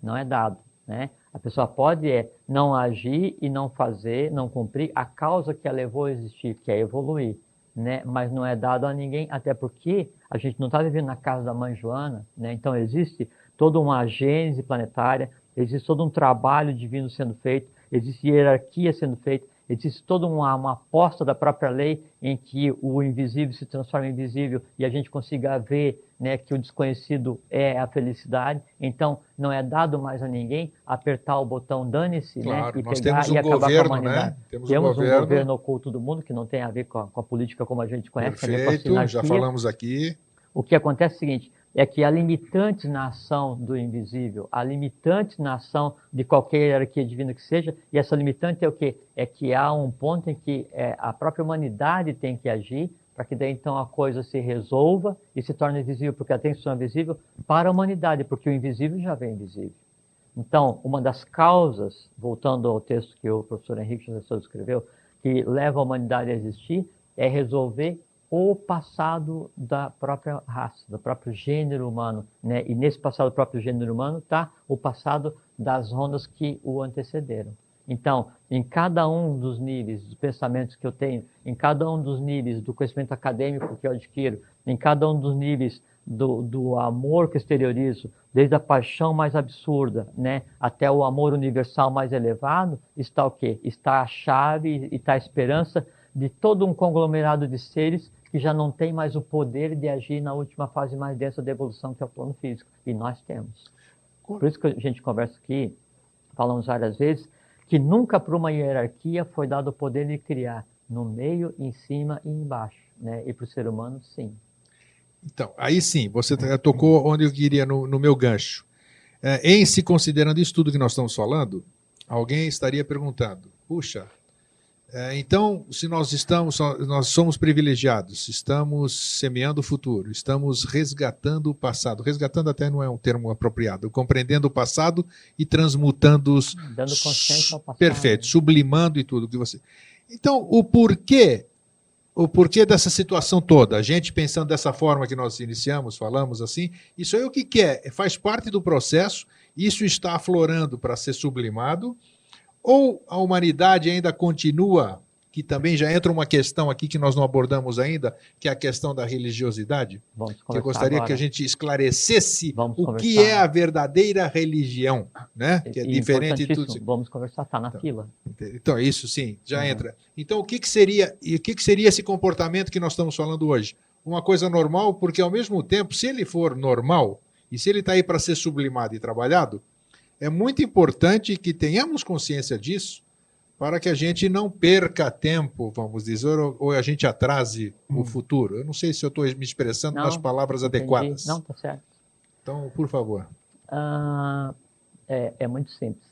Speaker 2: Não é dado. Né? A pessoa pode não agir e não fazer, não cumprir a causa que a levou a existir, que é evoluir. Né? Mas não é dado a ninguém, até porque a gente não está vivendo na casa da mãe Joana, né? Então existe toda uma gênese planetária, existe todo um trabalho divino sendo feito, existe hierarquia sendo feita, existe toda uma aposta da própria lei em que o invisível se transforma em visível e a gente consiga ver, né, que o desconhecido é a felicidade. Então não é dado mais a ninguém apertar o botão dane-se,
Speaker 1: claro,
Speaker 2: né, e
Speaker 1: nós
Speaker 2: pegar
Speaker 1: temos um
Speaker 2: e acabar
Speaker 1: governo,
Speaker 2: com a humanidade.
Speaker 1: né? Temos
Speaker 2: um governo oculto do mundo que não tem a ver com a política como a gente conhece.
Speaker 1: Perfeito, já falamos aqui.
Speaker 2: O que acontece é o seguinte, é que há limitantes na ação do invisível, há limitantes na ação de qualquer hierarquia divina que seja, e essa limitante é o quê? É que há um ponto em que a própria humanidade tem que agir, para que daí então a coisa se resolva e se torne visível, porque ela tem que se tornar visível para a humanidade, porque o invisível já vem visível. Então, uma das causas, voltando ao texto que o professor Henrique Jesus escreveu, que leva a humanidade a existir, é resolver o passado da própria raça, do próprio gênero humano. Né? E nesse passado do próprio gênero humano está o passado das rondas que o antecederam. Então, em cada um dos níveis dos pensamentos que eu tenho, em cada um dos níveis do conhecimento acadêmico que eu adquiro, em cada um dos níveis do amor que exteriorizo, desde a paixão mais absurda, né, até o amor universal mais elevado, está o quê? Está a chave e está a esperança de todo um conglomerado de seres que já não tem mais o poder de agir na última fase mais densa da evolução, que é o plano físico. E nós temos. Por isso que a gente conversa aqui, falamos várias vezes, que nunca para uma hierarquia foi dado o poder de criar no meio, em cima e embaixo. Né? E para o ser humano, sim.
Speaker 1: Então, aí sim, você tocou onde eu queria no meu gancho. Em se considerando isso tudo que nós estamos falando, alguém estaria perguntando, puxa, então, se nós somos privilegiados, estamos semeando o futuro, estamos resgatando o passado, resgatando até não é um termo apropriado, compreendendo o passado e transmutando os...
Speaker 2: Dando consciência ao passado.
Speaker 1: Perfeito, sublimando e tudo que você... Então, o porquê dessa situação toda, a gente pensando dessa forma que nós iniciamos, falamos assim, isso aí o que é? Faz parte do processo, isso está aflorando para ser sublimado, ou a humanidade ainda continua que também já entra uma questão aqui que nós não abordamos ainda, que é a questão da religiosidade. Que eu gostaria que a gente esclarecesse o que é a verdadeira religião, né? Que é diferente de tudo.
Speaker 2: Vamos conversar, está na fila.
Speaker 1: Então, isso sim, já entra. Então, o que seria esse comportamento que nós estamos falando hoje? Uma coisa normal, porque ao mesmo tempo, se ele for normal, e se ele está aí para ser sublimado e trabalhado, é muito importante que tenhamos consciência disso, para que a gente não perca tempo, vamos dizer, ou a gente atrase o futuro. Eu não sei se eu estou me expressando nas palavras adequadas.
Speaker 2: Não, está certo.
Speaker 1: Então, por favor.
Speaker 2: É muito simples.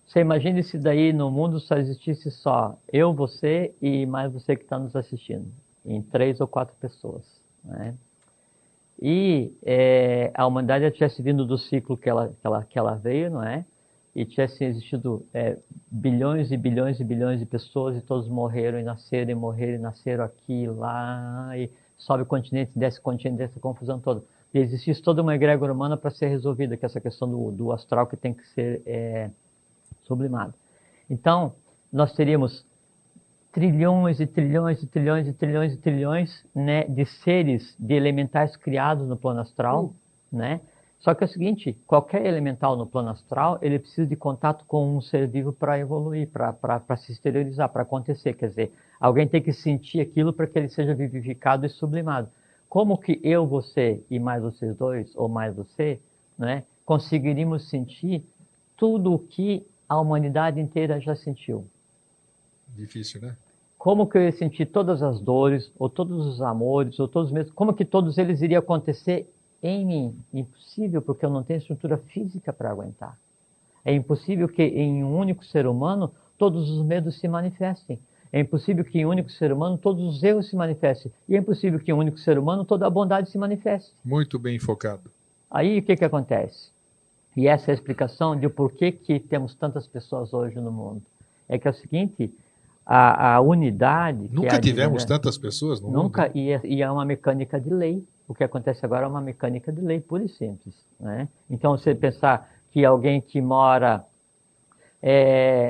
Speaker 2: Você imagine se daí no mundo só existisse só eu, você e mais você que está nos assistindo, em 3 ou 4 pessoas, né? E a humanidade já tivesse vindo do ciclo que ela veio, não é? E tivesse existido bilhões e bilhões e bilhões de pessoas e todos morreram e nasceram aqui, lá, e sobe continente, desce continente, dessa confusão toda. E existisse toda uma egrégora humana para ser resolvida, que é essa questão do astral que tem que ser sublimado. Então, nós teríamos trilhões e trilhões e trilhões e trilhões e trilhões, né, de seres, de elementais criados no plano astral, né? Só que é o seguinte, qualquer elemental no plano astral, ele precisa de contato com um ser vivo para evoluir, para se exteriorizar, para acontecer. Quer dizer, alguém tem que sentir aquilo para que ele seja vivificado e sublimado. Como que eu, você e mais vocês dois, ou mais você, né, conseguiríamos sentir tudo o que a humanidade inteira já sentiu?
Speaker 1: Difícil, né?
Speaker 2: Como que eu ia sentir todas as dores, ou todos os amores, ou todos os medos, como que todos eles iriam acontecer em mim? Impossível, porque eu não tenho estrutura física para aguentar. É impossível que em um único ser humano todos os medos se manifestem. É impossível que em um único ser humano todos os erros se manifestem. E é impossível que em um único ser humano toda a bondade se manifeste.
Speaker 1: Muito bem focado.
Speaker 2: Aí o que acontece? E essa é a explicação de por que temos tantas pessoas hoje no mundo. É que é o seguinte, a unidade...
Speaker 1: Nunca tivemos tantas pessoas no mundo?
Speaker 2: Nunca, e é uma mecânica de lei. O que acontece agora é uma mecânica de lei pura e simples, né? Então, você pensar que alguém que mora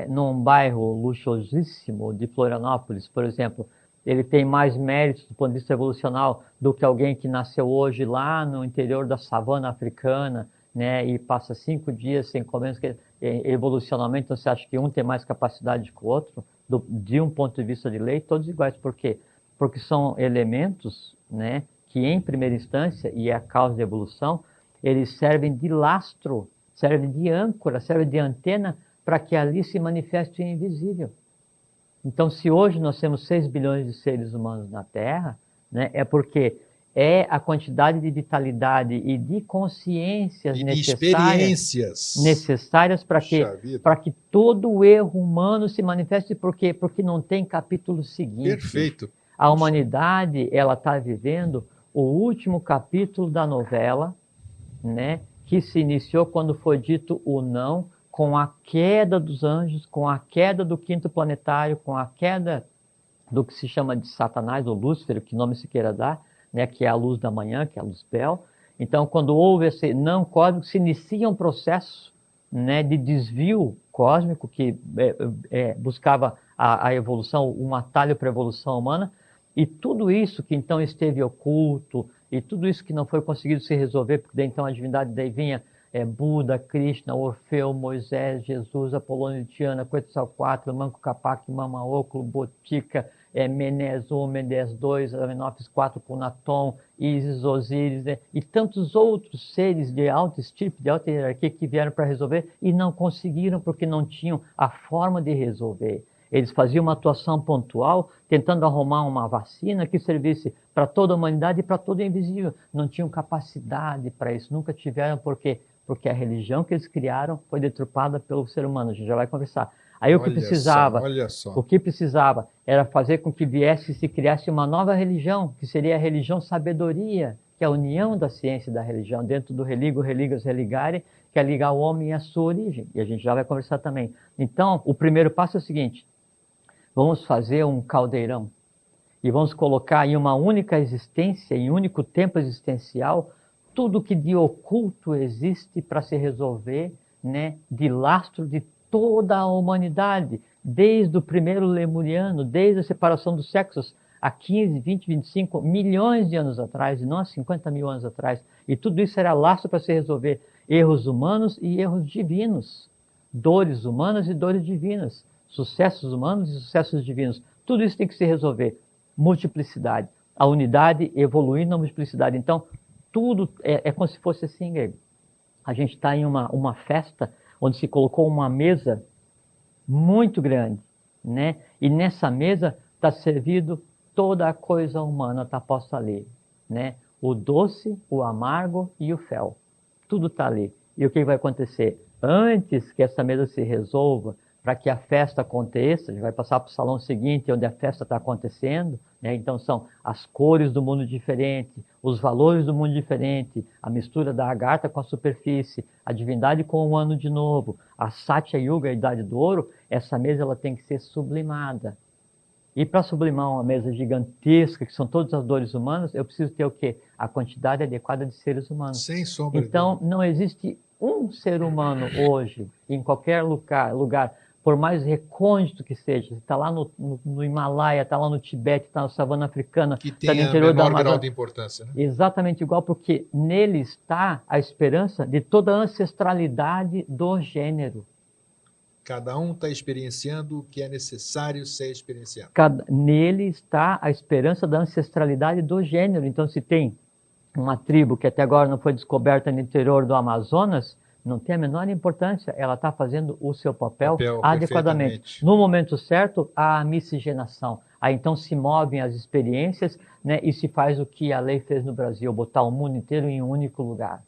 Speaker 2: num bairro luxuosíssimo de Florianópolis, por exemplo, ele tem mais méritos do ponto de vista evolucional do que alguém que nasceu hoje lá no interior da savana africana, né, e passa 5 dias sem comer, evolucionalmente, então você acha que um tem mais capacidade que o outro, de um ponto de vista de lei, todos iguais. Por quê? Porque são elementos, né, que em primeira instância, e é a causa da evolução, eles servem de lastro, servem de âncora, servem de antena para que ali se manifeste o invisível. Então, se hoje nós temos 6 bilhões de seres humanos na Terra, né, é porque é a quantidade de vitalidade e de consciências necessárias para que todo o erro humano se manifeste. Por quê? Porque não tem capítulo seguinte.
Speaker 1: Perfeito.
Speaker 2: A humanidade, ela está vivendo o último capítulo da novela, né, que se iniciou quando foi dito o não, com a queda dos anjos, com a queda do quinto planetário, com a queda do que se chama de Satanás, ou Lúcifer, que nome se queira dar, né, que é a luz da manhã, que é a luz Bel. Então, quando houve esse não cósmico, se inicia um processo, né, de desvio cósmico que buscava a evolução, um atalho para a evolução humana, e tudo isso que então esteve oculto, e tudo isso que não foi conseguido se resolver, porque daí então a divindade daí vinha Buda, Krishna, Orfeu, Moisés, Jesus, Apolônio de Tiana, Quetzalcoatl, Manco Capac, Mama Oclo, Botica, Menés 1, Menés 2, Amenófis 4, Punaton, Ísis, Osíris, e tantos outros seres de alta estirpe, de alta hierarquia que vieram para resolver e não conseguiram porque não tinham a forma de resolver. Eles faziam uma atuação pontual, tentando arrumar uma vacina que servisse para toda a humanidade e para todo o invisível. Não tinham capacidade para isso, nunca tiveram, porque a religião que eles criaram foi deturpada pelo ser humano. A gente já vai conversar. Aí o que precisava era fazer com que se criasse uma nova religião, que seria a religião sabedoria, que é a união da ciência e da religião, dentro do religo, religas, religare, que é ligar o homem à sua origem. E a gente já vai conversar também. Então, o primeiro passo é o seguinte: vamos fazer um caldeirão e vamos colocar em uma única existência, em um único tempo existencial, tudo que de oculto existe para se resolver, né, de lastro de toda a humanidade, desde o primeiro lemuriano, desde a separação dos sexos, há 15, 20, 25 milhões de anos atrás, e não há 50 mil anos atrás. E tudo isso era laço para se resolver erros humanos e erros divinos, dores humanas e dores divinas, sucessos humanos e sucessos divinos. Tudo isso tem que se resolver. Multiplicidade. A unidade evoluindo na multiplicidade. Então, tudo é como se fosse assim, Greg. A gente está em uma festa onde se colocou uma mesa muito grande, né? E nessa mesa está servido toda a coisa humana, está posta ali, né? O doce, o amargo e o fel. Tudo está ali. E o que vai acontecer? Antes que essa mesa se resolva, para que a festa aconteça, a gente vai passar para o salão seguinte, onde a festa está acontecendo, né? Então são as cores do mundo diferente, os valores do mundo diferente, a mistura da Agartha com a superfície, a divindade com o ano de novo, a Satya Yuga, a idade do ouro. Essa mesa ela tem que ser sublimada. E para sublimar uma mesa gigantesca, que são todas as dores humanas, eu preciso ter o quê? A quantidade adequada de seres humanos.
Speaker 1: Sem sombra de
Speaker 2: Então,
Speaker 1: dúvida.
Speaker 2: não existe um ser humano hoje, em qualquer lugar, por mais recôndito que seja, você está lá no Himalaia, está lá no Tibete, está na savana africana,
Speaker 1: Que
Speaker 2: está no
Speaker 1: tem
Speaker 2: interior da
Speaker 1: menor grau
Speaker 2: Amazônia.
Speaker 1: de importância, né?
Speaker 2: Exatamente igual, porque nele está a esperança de toda a ancestralidade do gênero.
Speaker 1: Cada um está experienciando o que é necessário ser experienciado.
Speaker 2: Nele está a esperança da ancestralidade do gênero. Então, se tem uma tribo que até agora não foi descoberta no interior do Amazonas, não tem a menor importância, ela está fazendo o seu papel adequadamente. No momento certo, há a miscigenação. Aí então se movem as experiências, né, e se faz o que a lei fez no Brasil, botar o mundo inteiro em um único lugar.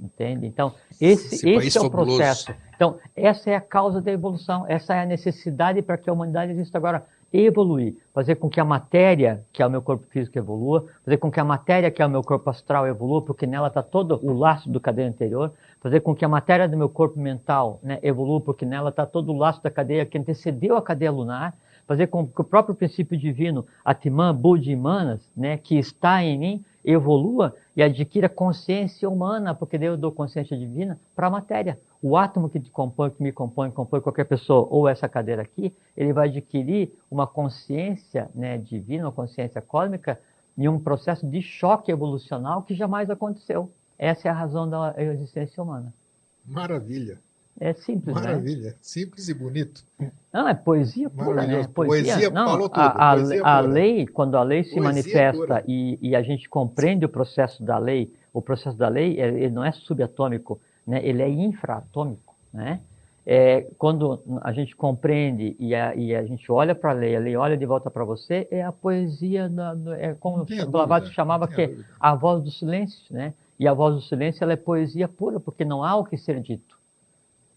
Speaker 2: Entende? Então, esse é o processo. Então, essa é a causa da evolução, essa é a necessidade para que a humanidade exista agora. Evoluir, fazer com que a matéria, que é o meu corpo físico, evolua, fazer com que a matéria, que é o meu corpo astral, evolua, porque nela está todo o laço do cadeia anterior, fazer com que a matéria do meu corpo mental, né, evolua, porque nela está todo o laço da cadeia que antecedeu a cadeia lunar, fazer com que o próprio princípio divino, Atman, Buddhi e Manas, né, que está em mim, evolua e adquira consciência humana, porque daí eu dou consciência divina para a matéria. O átomo que te compõe, que me compõe, compõe qualquer pessoa, ou essa cadeira aqui, ele vai adquirir uma consciência, né, divina, uma consciência cósmica, em um processo de choque evolucional que jamais aconteceu. Essa é a razão da existência humana.
Speaker 1: Maravilha.
Speaker 2: É simples,
Speaker 1: Maravilha.
Speaker 2: né?
Speaker 1: Simples e bonito.
Speaker 2: Não, é poesia pura, né?
Speaker 1: Poesia
Speaker 2: Não,
Speaker 1: falou tudo.
Speaker 2: A lei, quando a lei se
Speaker 1: Poesia
Speaker 2: manifesta e a gente compreende o processo da lei ele não é subatômico, né? Ele é infraatômico, né? Quando a gente o a gente olha para a lei olha de volta para você, é a poesia, é como o Blavatsky chamava, que é a voz do silêncio, né? E a voz do silêncio ela é poesia pura, porque não há o que ser dito.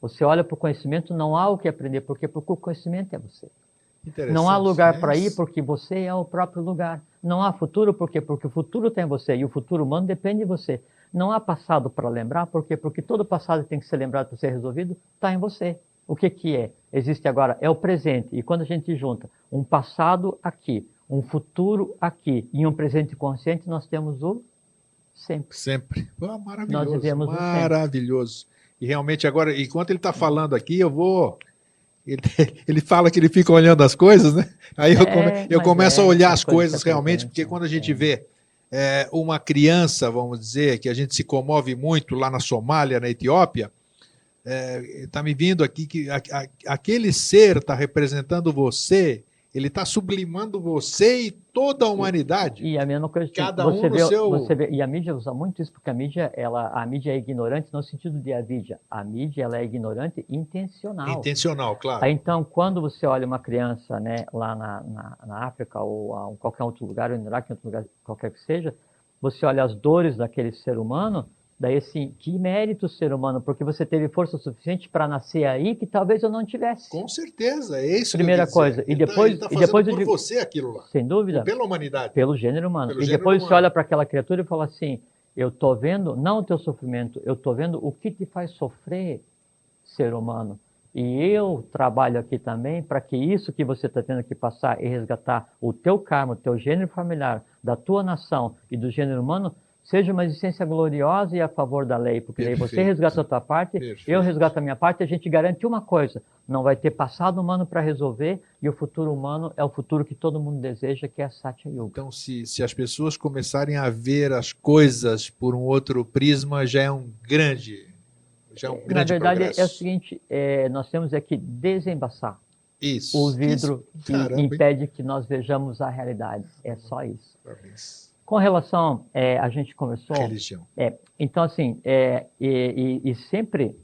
Speaker 2: Você olha para o conhecimento, não há o que aprender, porque o conhecimento é você. Não há lugar para ir, porque você é o próprio lugar. Não há futuro, porque o futuro tem você, e o futuro humano depende de você. Não há passado para lembrar, porque todo passado tem que ser lembrado para ser resolvido, está em você. O que é? Existe agora, é o presente, e quando a gente junta um passado aqui, um futuro aqui, e um presente consciente, nós temos o sempre.
Speaker 1: Sempre. Oh, maravilhoso.
Speaker 2: Nós vivemos
Speaker 1: maravilhoso. E realmente agora, enquanto ele está falando aqui, eu vou... Ele fala que ele fica olhando as coisas, né? Aí eu começo a olhar as coisas realmente, porque quando a gente vê uma criança, vamos dizer, que a gente se comove muito lá na Somália, na Etiópia, está me vindo aqui que aquele ser está representando você, ele está sublimando você e toda a humanidade.
Speaker 2: E a mesma coisa,
Speaker 1: cada um no seu...
Speaker 2: E a mídia usa muito isso, porque a mídia é ignorante no sentido de avidia. A mídia ela é ignorante intencional.
Speaker 1: Intencional, claro.
Speaker 2: Aí, então, quando você olha uma criança, né, lá na África ou em qualquer outro lugar, ou no Iraque, em outro lugar, qualquer que seja, você olha as dores daquele ser humano, daí assim, que mérito ser humano, porque você teve força suficiente para nascer aí que talvez eu não tivesse.
Speaker 1: Com certeza, é isso.
Speaker 2: Primeira coisa. E depois,
Speaker 1: ele tá fazendo por você aquilo lá.
Speaker 2: Sem dúvida.
Speaker 1: Pela humanidade.
Speaker 2: Pelo gênero humano. E depois você olha para aquela criatura e fala assim, eu estou vendo, não o teu sofrimento, eu estou vendo o que te faz sofrer, ser humano. E eu trabalho aqui também para que isso que você está tendo que passar e resgatar o teu karma, o teu gênero familiar, da tua nação e do gênero humano, seja uma existência gloriosa e a favor da lei, porque daí você resgata a tua parte, eu resgato a minha parte, e a gente garante uma coisa, não vai ter passado humano para resolver, e o futuro humano é o futuro que todo mundo deseja, que é a Satya Yuga.
Speaker 1: Então, se as pessoas começarem a ver as coisas por um outro prisma, já é um grande
Speaker 2: Na verdade,
Speaker 1: progresso.
Speaker 2: é o seguinte, nós temos que desembaçar
Speaker 1: Isso.
Speaker 2: o vidro que
Speaker 1: Caramba,
Speaker 2: impede que nós vejamos a realidade. É só isso.
Speaker 1: Parabéns.
Speaker 2: Com relação, a gente conversou...
Speaker 1: Religião.
Speaker 2: Então, assim, e sempre,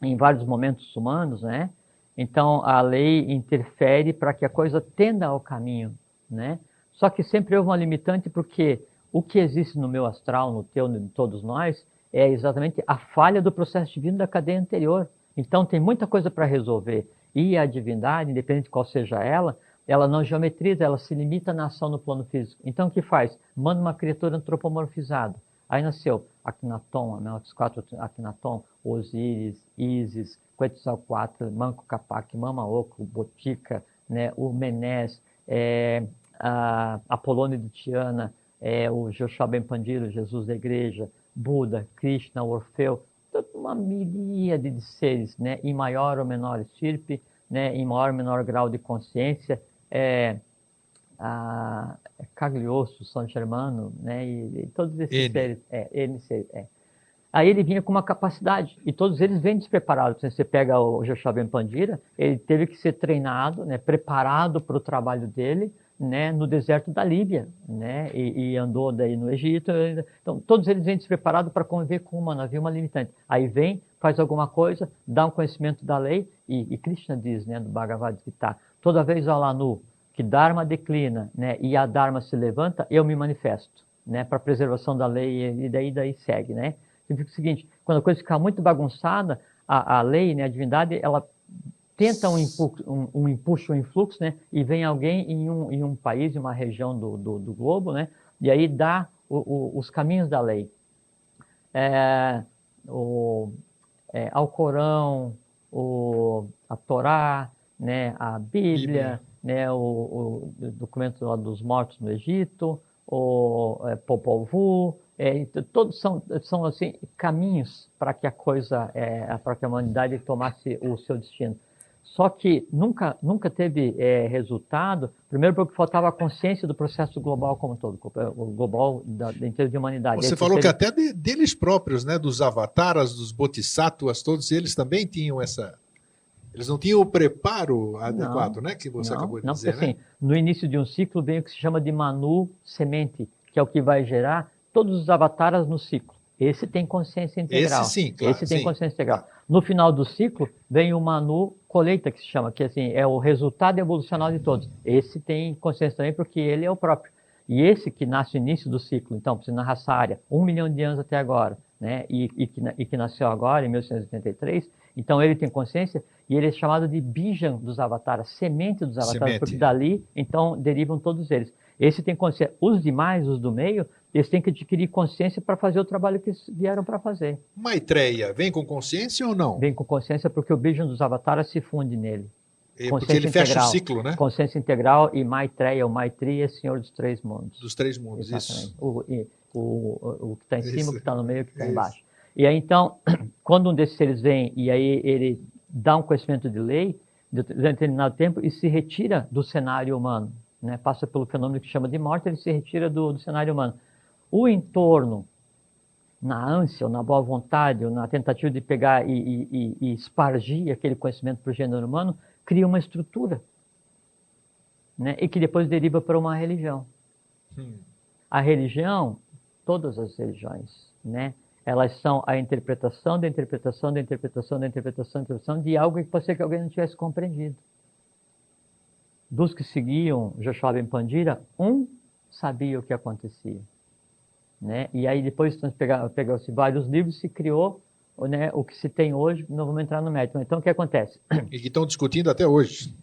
Speaker 2: em vários momentos humanos, né? Então, a lei interfere para que a coisa tenda ao caminho, né? Só que sempre houve uma limitante, porque o que existe no meu astral, no teu, em todos nós, é exatamente a falha do processo divino da cadeia anterior. Então, tem muita coisa para resolver. E a divindade, independente de qual seja ela não geometriza, ela se limita na ação no plano físico. Então, o que faz? Manda uma criatura antropomorfizada. Aí nasceu Akhenaton, os 4 Akhenaton, Osíris, Ísis, Quetzalcoatl, Manco Cápac, Mamaoco, Botica, né, o Menés, Apolônio de Tiana, o Joshua Ben Pandiro, Jesus da Igreja, Buda, Krishna, Orfeu, toda uma miríade de seres, né, em maior ou menor estirpe, né, em maior ou menor grau de consciência, Cagliostro, São Germano, né, e todos esses seres, Aí ele vinha com uma capacidade, e todos eles vêm despreparados. Você pega o Joshua Ben Pandira, ele teve que ser treinado, né, preparado para o trabalho dele, né, no deserto da Líbia, né, e andou daí no Egito. Então, todos eles vêm despreparados para conviver com o humano, havia uma limitante. Aí vem, faz alguma coisa, dá um conhecimento da lei, e Krishna diz, né, do Bhagavad Gita, toda vez, ó lá no que Dharma declina, né, e a Dharma se levanta, eu me manifesto, né, para a preservação da lei, e daí segue, né. Significa o seguinte, quando a coisa fica muito bagunçada, a lei, né, a divindade, ela tenta um impulso, um influxo, né, e vem alguém em um país, em uma região do globo, né, e aí dá os caminhos da lei. Alcorão, a Torá, né, a Bíblia. Né, o documento lá dos mortos no Egito, o Popol Vuh, todos são assim, caminhos para que a coisa, para que a humanidade tomasse o seu destino. Só que nunca teve resultado, primeiro porque faltava a consciência do processo global como um todo, o global em termos de humanidade.
Speaker 1: Você falou que até deles próprios, né, dos avataras, dos bodhisattvas, todos eles também tinham essa... Eles não tinham o preparo adequado, né? Que você acabou de dizer,
Speaker 2: porque,
Speaker 1: né?
Speaker 2: Assim, no início de um ciclo vem o que se chama de Manu semente, que é o que vai gerar todos os avataras no ciclo. Esse tem consciência integral.
Speaker 1: Esse sim, claro.
Speaker 2: Esse tem consciência integral. No final do ciclo vem o Manu colheita, que se chama, que assim, é o resultado evolucional de todos. Esse tem consciência também porque ele é o próprio. E esse que nasce no início do ciclo, então, na raça área, 1 milhão de anos até agora, né? E que nasceu agora, em 1883, então ele tem consciência e ele é chamado de Bijan dos avataras, semente dos avataras, porque dali, então, derivam todos eles. Esse tem consciência. Os demais, os do meio, eles têm que adquirir consciência para fazer o trabalho que eles vieram para fazer.
Speaker 1: Maitreya, vem com consciência ou não?
Speaker 2: Vem com consciência porque o Bijan dos avataras se funde nele.
Speaker 1: Porque ele fecha o ciclo, né?
Speaker 2: Consciência integral e Maitreya, o Maitri é Senhor dos Três Mundos.
Speaker 1: Dos Três Mundos,
Speaker 2: exatamente.
Speaker 1: Isso.
Speaker 2: O que está em cima, o que está no meio, o que está embaixo. E aí, então, quando um desses seres vem e aí ele dá um conhecimento de lei, de determinado tempo, e se retira do cenário humano, né? Passa pelo fenômeno que chama de morte, ele se retira do cenário humano. O entorno, na ânsia, ou na boa vontade, ou na tentativa de pegar e espargir aquele conhecimento para o gênero humano, cria uma estrutura, né? E que depois deriva para uma religião. A religião, todas as religiões, né? Elas são a interpretação da interpretação da interpretação da interpretação da interpretação de algo que pode ser que alguém não tivesse compreendido. Dos que seguiam Joshua Ben Pandira, sabia o que acontecia, né? E aí depois pegou-se vários livros e se criou, né, o que se tem hoje. Não vamos entrar no mérito. Então o que acontece?
Speaker 1: E que estão discutindo até hoje.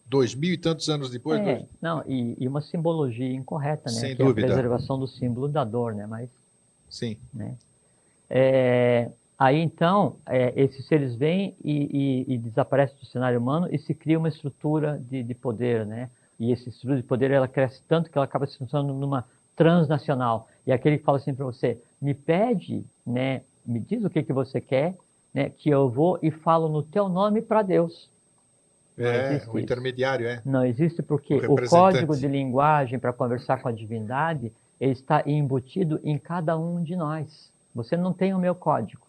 Speaker 1: 2000 e tantos anos depois.
Speaker 2: Não, e uma simbologia incorreta, né?
Speaker 1: Sem
Speaker 2: que
Speaker 1: dúvida.
Speaker 2: É a preservação do símbolo da dor, né? Mas,
Speaker 1: sim.
Speaker 2: Né? Aí então, esses seres vêm e desaparecem do cenário humano e se cria uma estrutura de poder, né? E essa estrutura de poder, ela cresce tanto que ela acaba se transformando numa transnacional. E aquele que fala assim para você, me pede, né, me diz o que você quer, né, que eu vou e falo no teu nome para Deus. Não existe
Speaker 1: o
Speaker 2: isso.
Speaker 1: intermediário, é.
Speaker 2: Não existe porque
Speaker 1: O
Speaker 2: o código
Speaker 1: representante.
Speaker 2: de linguagem para conversar com a divindade ele está embutido em cada um de nós. Você não tem o meu código,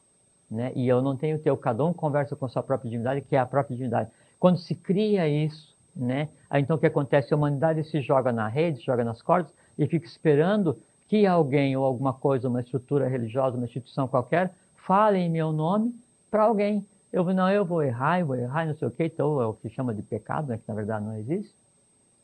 Speaker 2: né? E eu não tenho o teu. Cada um conversa com a sua própria divindade, que é a própria divindade. Quando se cria isso, né? Aí então o que acontece? A humanidade se joga na rede, se joga nas cordas e fica esperando que alguém ou alguma coisa, uma estrutura religiosa, uma instituição qualquer, fale em meu nome para alguém. Eu vou errar, não sei o quê, então é o que chama de pecado, né, que na verdade não existe,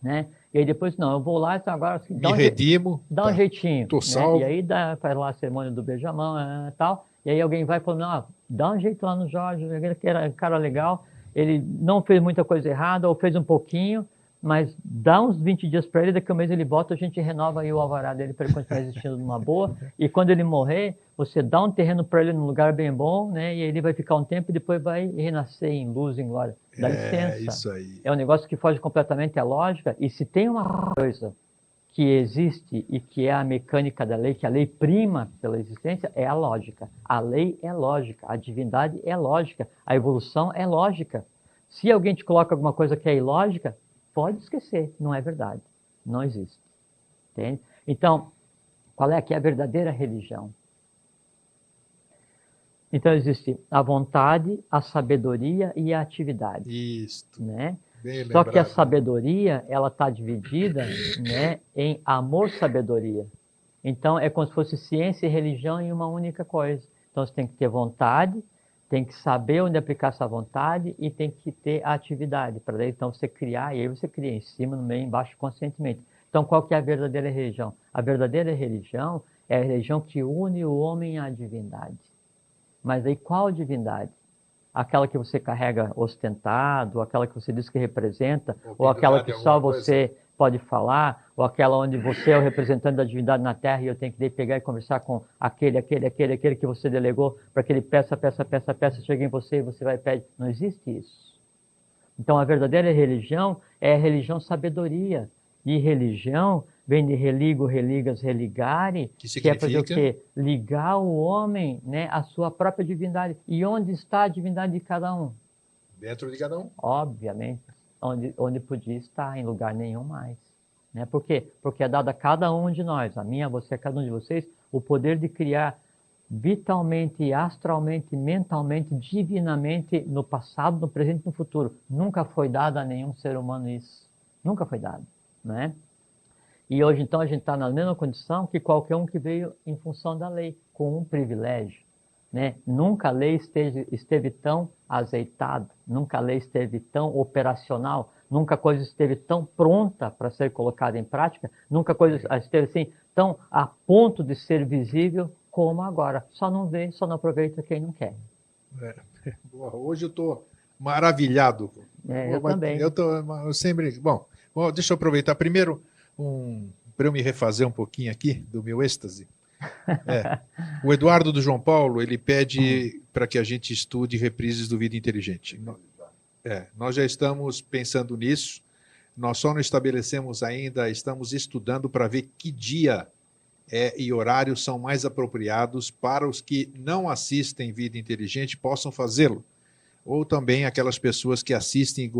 Speaker 2: né? E aí depois, não, eu vou lá, então agora assim,
Speaker 1: Me redimo.
Speaker 2: dá um jeitinho,
Speaker 1: Tô
Speaker 2: né?
Speaker 1: salvo.
Speaker 2: E aí faz lá a cerimônia do beijamão e tal, e aí alguém vai falando, não, dá um jeito lá no Jorge, ele que era cara legal, ele não fez muita coisa errada, ou fez um pouquinho, mas dá uns 20 dias para ele, daqui a um mês ele bota, a gente renova aí o alvará dele para ele continuar existindo numa boa, e quando ele morrer, você dá um terreno para ele num lugar bem bom, né? E ele vai ficar um tempo e depois vai renascer em luz, em glória. Dá licença.
Speaker 1: Isso aí.
Speaker 2: É um negócio que foge completamente à lógica, e se tem uma coisa que existe e que é a mecânica da lei, que a lei prima pela existência, é a lógica. A lei é lógica, a divindade é lógica, a evolução é lógica. Se alguém te coloca alguma coisa que é ilógica, pode esquecer, não é verdade, não existe. Entende? Então, qual é aqui a verdadeira religião? Então existe a vontade, a sabedoria e a atividade.
Speaker 1: Isso.
Speaker 2: Né?
Speaker 1: Bem
Speaker 2: Só que a
Speaker 1: lembrado.
Speaker 2: sabedoria, ela está dividida, né, em amor-sabedoria. Então é como se fosse ciência e religião em uma única coisa. Então você tem que ter vontade, tem que saber onde aplicar essa vontade e tem que ter a atividade. Para daí então você criar, e aí você cria em cima, no meio, embaixo, conscientemente. Então qual que é a verdadeira religião? A verdadeira religião é a religião que une o homem à divindade. Mas aí qual divindade? Aquela que você carrega ostentado, aquela que você diz que representa, ou aquela que só você pode falar, ou aquela onde você é o representante da divindade na Terra e eu tenho que pegar e conversar com aquele que você delegou para que ele peça, chega em você e você vai e pede. Não existe isso. Então a verdadeira religião é a religião sabedoria. E religião vem de religo, religas, religare, que é fazer o quê? Ligar o homem, né, à sua própria divindade. E onde está a divindade de cada um?
Speaker 1: Dentro de cada um.
Speaker 2: Obviamente, onde podia estar, em lugar nenhum mais. Né? Por quê? Porque é dado a cada um de nós, a mim, a você, a cada um de vocês, o poder de criar vitalmente, astralmente, mentalmente, divinamente, no passado, no presente e no futuro. Nunca foi dado a nenhum ser humano isso. Nunca foi dado. Né? E hoje, então, a gente está na mesma condição que qualquer um que veio em função da lei, com um privilégio. Né? Nunca a lei esteve tão azeitada, nunca a lei esteve tão operacional, nunca a coisa esteve tão pronta para ser colocada em prática, nunca a coisa esteve assim, tão a ponto de ser visível como agora. Só não vê, só não aproveita quem não quer.
Speaker 1: Hoje eu estou maravilhado.
Speaker 2: Eu também.
Speaker 1: Eu sempre... Bom, deixa eu aproveitar primeiro para eu me refazer um pouquinho aqui do meu êxtase. O Eduardo do João Paulo, ele pede para que a gente estude reprises do Vida Inteligente. Nós já estamos pensando nisso, nós só não estabelecemos ainda, estamos estudando para ver que dia e horário são mais apropriados para os que não assistem Vida Inteligente possam fazê-lo. Ou também aquelas pessoas que assistem e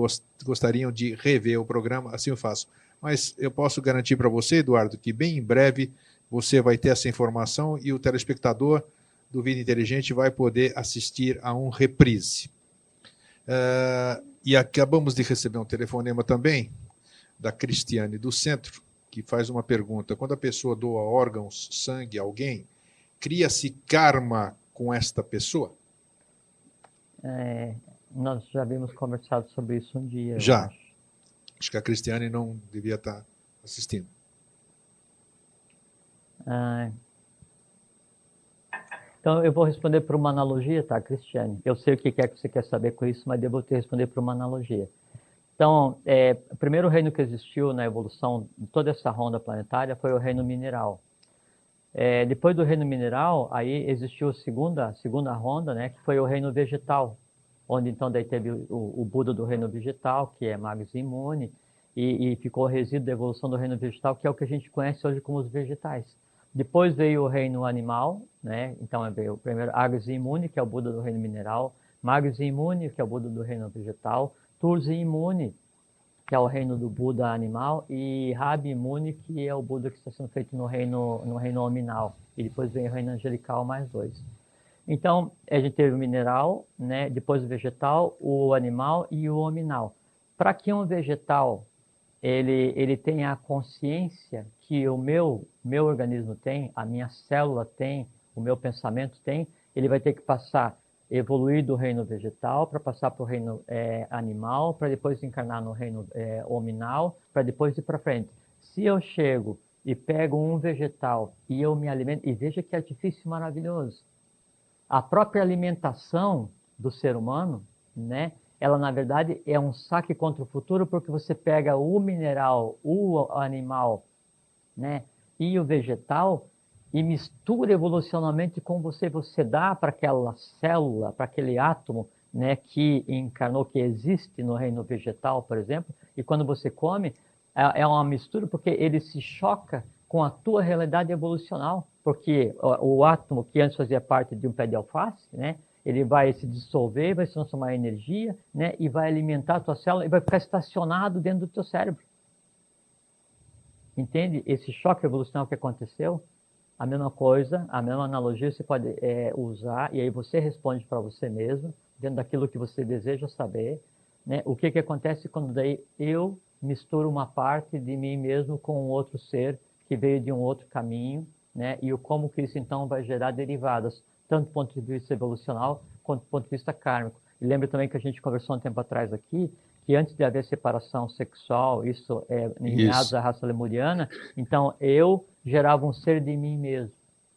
Speaker 1: gostariam de rever o programa, assim eu faço. Mas eu posso garantir para você, Eduardo, que bem em breve você vai ter essa informação e o telespectador do Vida Inteligente vai poder assistir a um reprise. E acabamos de receber um telefonema também da Cristiane do Centro, que faz uma pergunta. Quando a pessoa doa órgãos, sangue a alguém, cria-se karma com esta pessoa?
Speaker 2: Nós já havíamos conversado sobre isso um dia.
Speaker 1: Já. Acho que a Cristiane não devia estar assistindo.
Speaker 2: Então, eu vou responder por uma analogia, tá, Cristiane? Eu sei o que é que você quer saber com isso, mas devo te responder por uma analogia. Então, o primeiro reino que existiu na evolução de toda essa ronda planetária foi o reino mineral. Depois do reino mineral, aí existiu a segunda ronda, né, que foi o reino vegetal, onde então daí teve o Buda do reino vegetal, que é Magus Imune, e ficou o resíduo da evolução do reino vegetal, que é o que a gente conhece hoje como os vegetais. Depois veio o reino animal, né? Então veio o primeiro Agnes e Imune, que é o Buda do reino mineral, Magus e Imune, que é o Buda do reino vegetal, Turs e Imune, que é o reino do Buda animal, e Rabi Imune, que é o Buda que está sendo feito no reino nominal. E depois vem o reino angelical, mais 2. Então, a gente teve o mineral, né? Depois o vegetal, o animal e o hominal. Para que um vegetal ele tenha a consciência que o meu organismo tem, a minha célula tem, o meu pensamento tem, ele vai ter que evoluir do reino vegetal para passar para o reino animal, para depois encarnar no reino hominal, para depois ir para frente. Se eu chego e pego um vegetal e eu me alimento, e veja que artifício maravilhoso, a própria alimentação do ser humano, né? Ela, na verdade, é um saque contra o futuro, porque você pega o mineral, o animal, né, e o vegetal e mistura evolucionalmente com você. Você dá para aquela célula, para aquele átomo, né, que encarnou, que existe no reino vegetal, por exemplo, e quando você come, é uma mistura porque ele se choca com a tua realidade evolucional, porque o átomo que antes fazia parte de um pé de alface, né, ele vai se dissolver, vai se transformar em energia, né, e vai alimentar a tua célula e vai ficar estacionado dentro do teu cérebro. Entende esse choque evolucional que aconteceu? A mesma coisa, a mesma analogia você pode usar, e aí você responde para você mesmo, dentro daquilo que você deseja saber, né, o que acontece quando daí eu misturo uma parte de mim mesmo com um outro ser que veio de um outro caminho, né, e como que isso então vai gerar derivadas, tanto do ponto de vista evolucional, quanto do ponto de vista kármico. E lembra também que a gente conversou um tempo atrás aqui, que antes de haver separação sexual, isso é em meados da raça lemuriana, então eu gerava um ser de mim mesmo.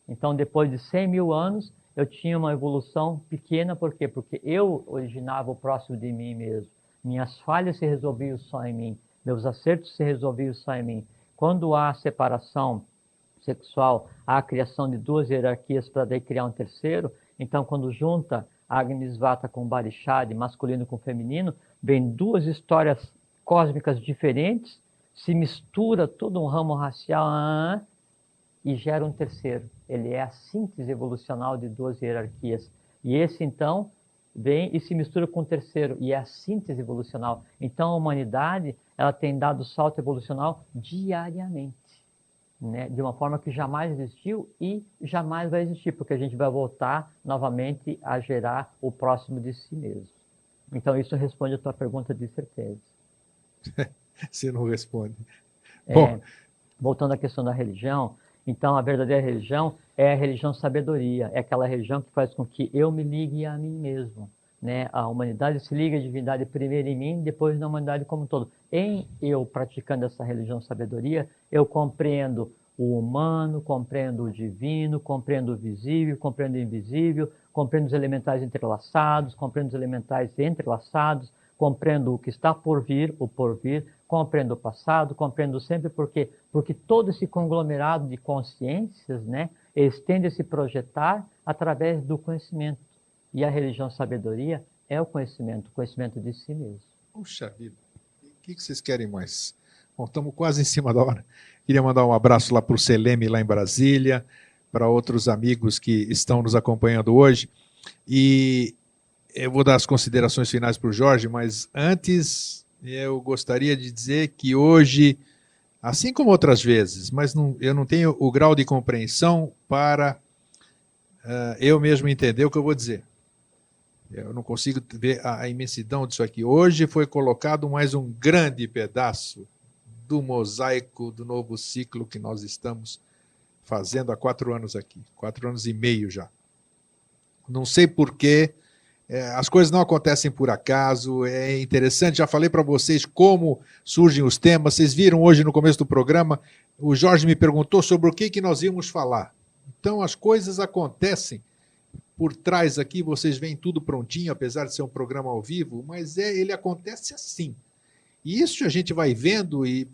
Speaker 2: Então, depois de 100 mil anos, eu tinha uma evolução pequena, por quê? Porque eu originava o próximo de mim mesmo. Minhas falhas se resolviam só em mim, meus acertos se resolviam só em mim. Quando há separação sexual, há a criação de duas hierarquias para daí criar um terceiro. Então, quando junta Agnis Vata com Barishad, masculino com feminino, vem duas histórias cósmicas diferentes, se mistura todo um ramo racial e gera um terceiro. Ele é a síntese evolucional de duas hierarquias. E esse, então, vem e se mistura com o terceiro, e é a síntese evolucional. Então, a humanidade ela tem dado salto evolucional diariamente, né, de uma forma que jamais existiu e jamais vai existir, porque a gente vai voltar novamente a gerar o próximo de si mesmo. Então, isso responde a tua pergunta de certeza.
Speaker 1: Você não responde. Bom,
Speaker 2: voltando à questão da religião, então a verdadeira religião é a religião sabedoria, é aquela religião que faz com que eu me ligue a mim mesmo. Né? A humanidade se liga à divindade primeiro em mim, depois na humanidade como um todo. Em eu praticando essa religião sabedoria, eu compreendo o humano, compreendo o divino, compreendo o visível, compreendo o invisível, compreendo os elementais entrelaçados, compreendo os elementais entrelaçados, compreendo o que está por vir, o porvir, compreendo o passado, compreendo sempre porque todo esse conglomerado de consciências, né, eles tendem a se projetar através do conhecimento. E a religião sabedoria é o conhecimento de si mesmo.
Speaker 1: Puxa vida, o que vocês querem mais? Bom, estamos quase em cima da hora. Queria mandar um abraço lá para o Seleme, lá em Brasília, para outros amigos que estão nos acompanhando hoje. E eu vou dar as considerações finais para o Jorge, mas antes eu gostaria de dizer que hoje, assim como outras vezes, mas eu não tenho o grau de compreensão para eu mesmo entender o que eu vou dizer. Eu não consigo ver a imensidão disso aqui. Hoje foi colocado mais um grande pedaço do mosaico do novo ciclo que nós estamos fazendo há 4 anos aqui, 4 anos e meio já. Não sei porquê, as coisas não acontecem por acaso, é interessante, já falei para vocês como surgem os temas, vocês viram hoje no começo do programa, o Jorge me perguntou sobre o que nós íamos falar. Então as coisas acontecem por trás aqui, vocês veem tudo prontinho, apesar de ser um programa ao vivo, mas ele acontece assim. E isso a gente vai vendo, e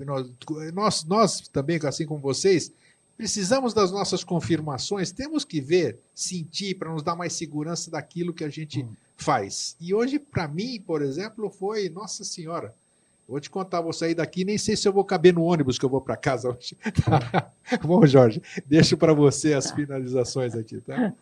Speaker 1: nós também, assim como vocês, precisamos das nossas confirmações, temos que ver, sentir, para nos dar mais segurança daquilo que a gente faz. E hoje, para mim, por exemplo, foi, nossa senhora, Vou te contar, vou sair daqui, nem sei se eu vou caber no ônibus que eu vou para casa hoje. Bom, Jorge, deixo para você as finalizações aqui, tá?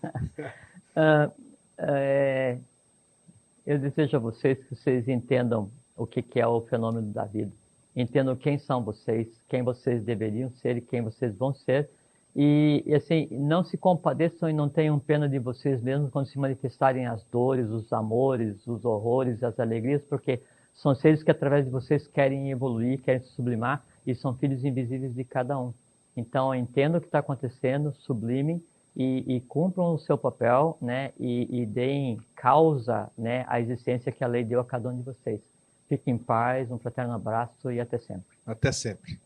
Speaker 2: Eu desejo a vocês que vocês entendam o que é o fenômeno da vida. Entendam quem são vocês, quem vocês deveriam ser e quem vocês vão ser. E assim, não se compadeçam e não tenham pena de vocês mesmos quando se manifestarem as dores, os amores, os horrores, as alegrias, porque são seres que através de vocês querem evoluir, querem se sublimar e são filhos invisíveis de cada um. Então, entendam o que está acontecendo, sublimem e cumpram o seu papel, né? E deem causa, né, à existência que a lei deu a cada um de vocês. Fiquem em paz, um fraterno abraço e até sempre.
Speaker 1: Até sempre.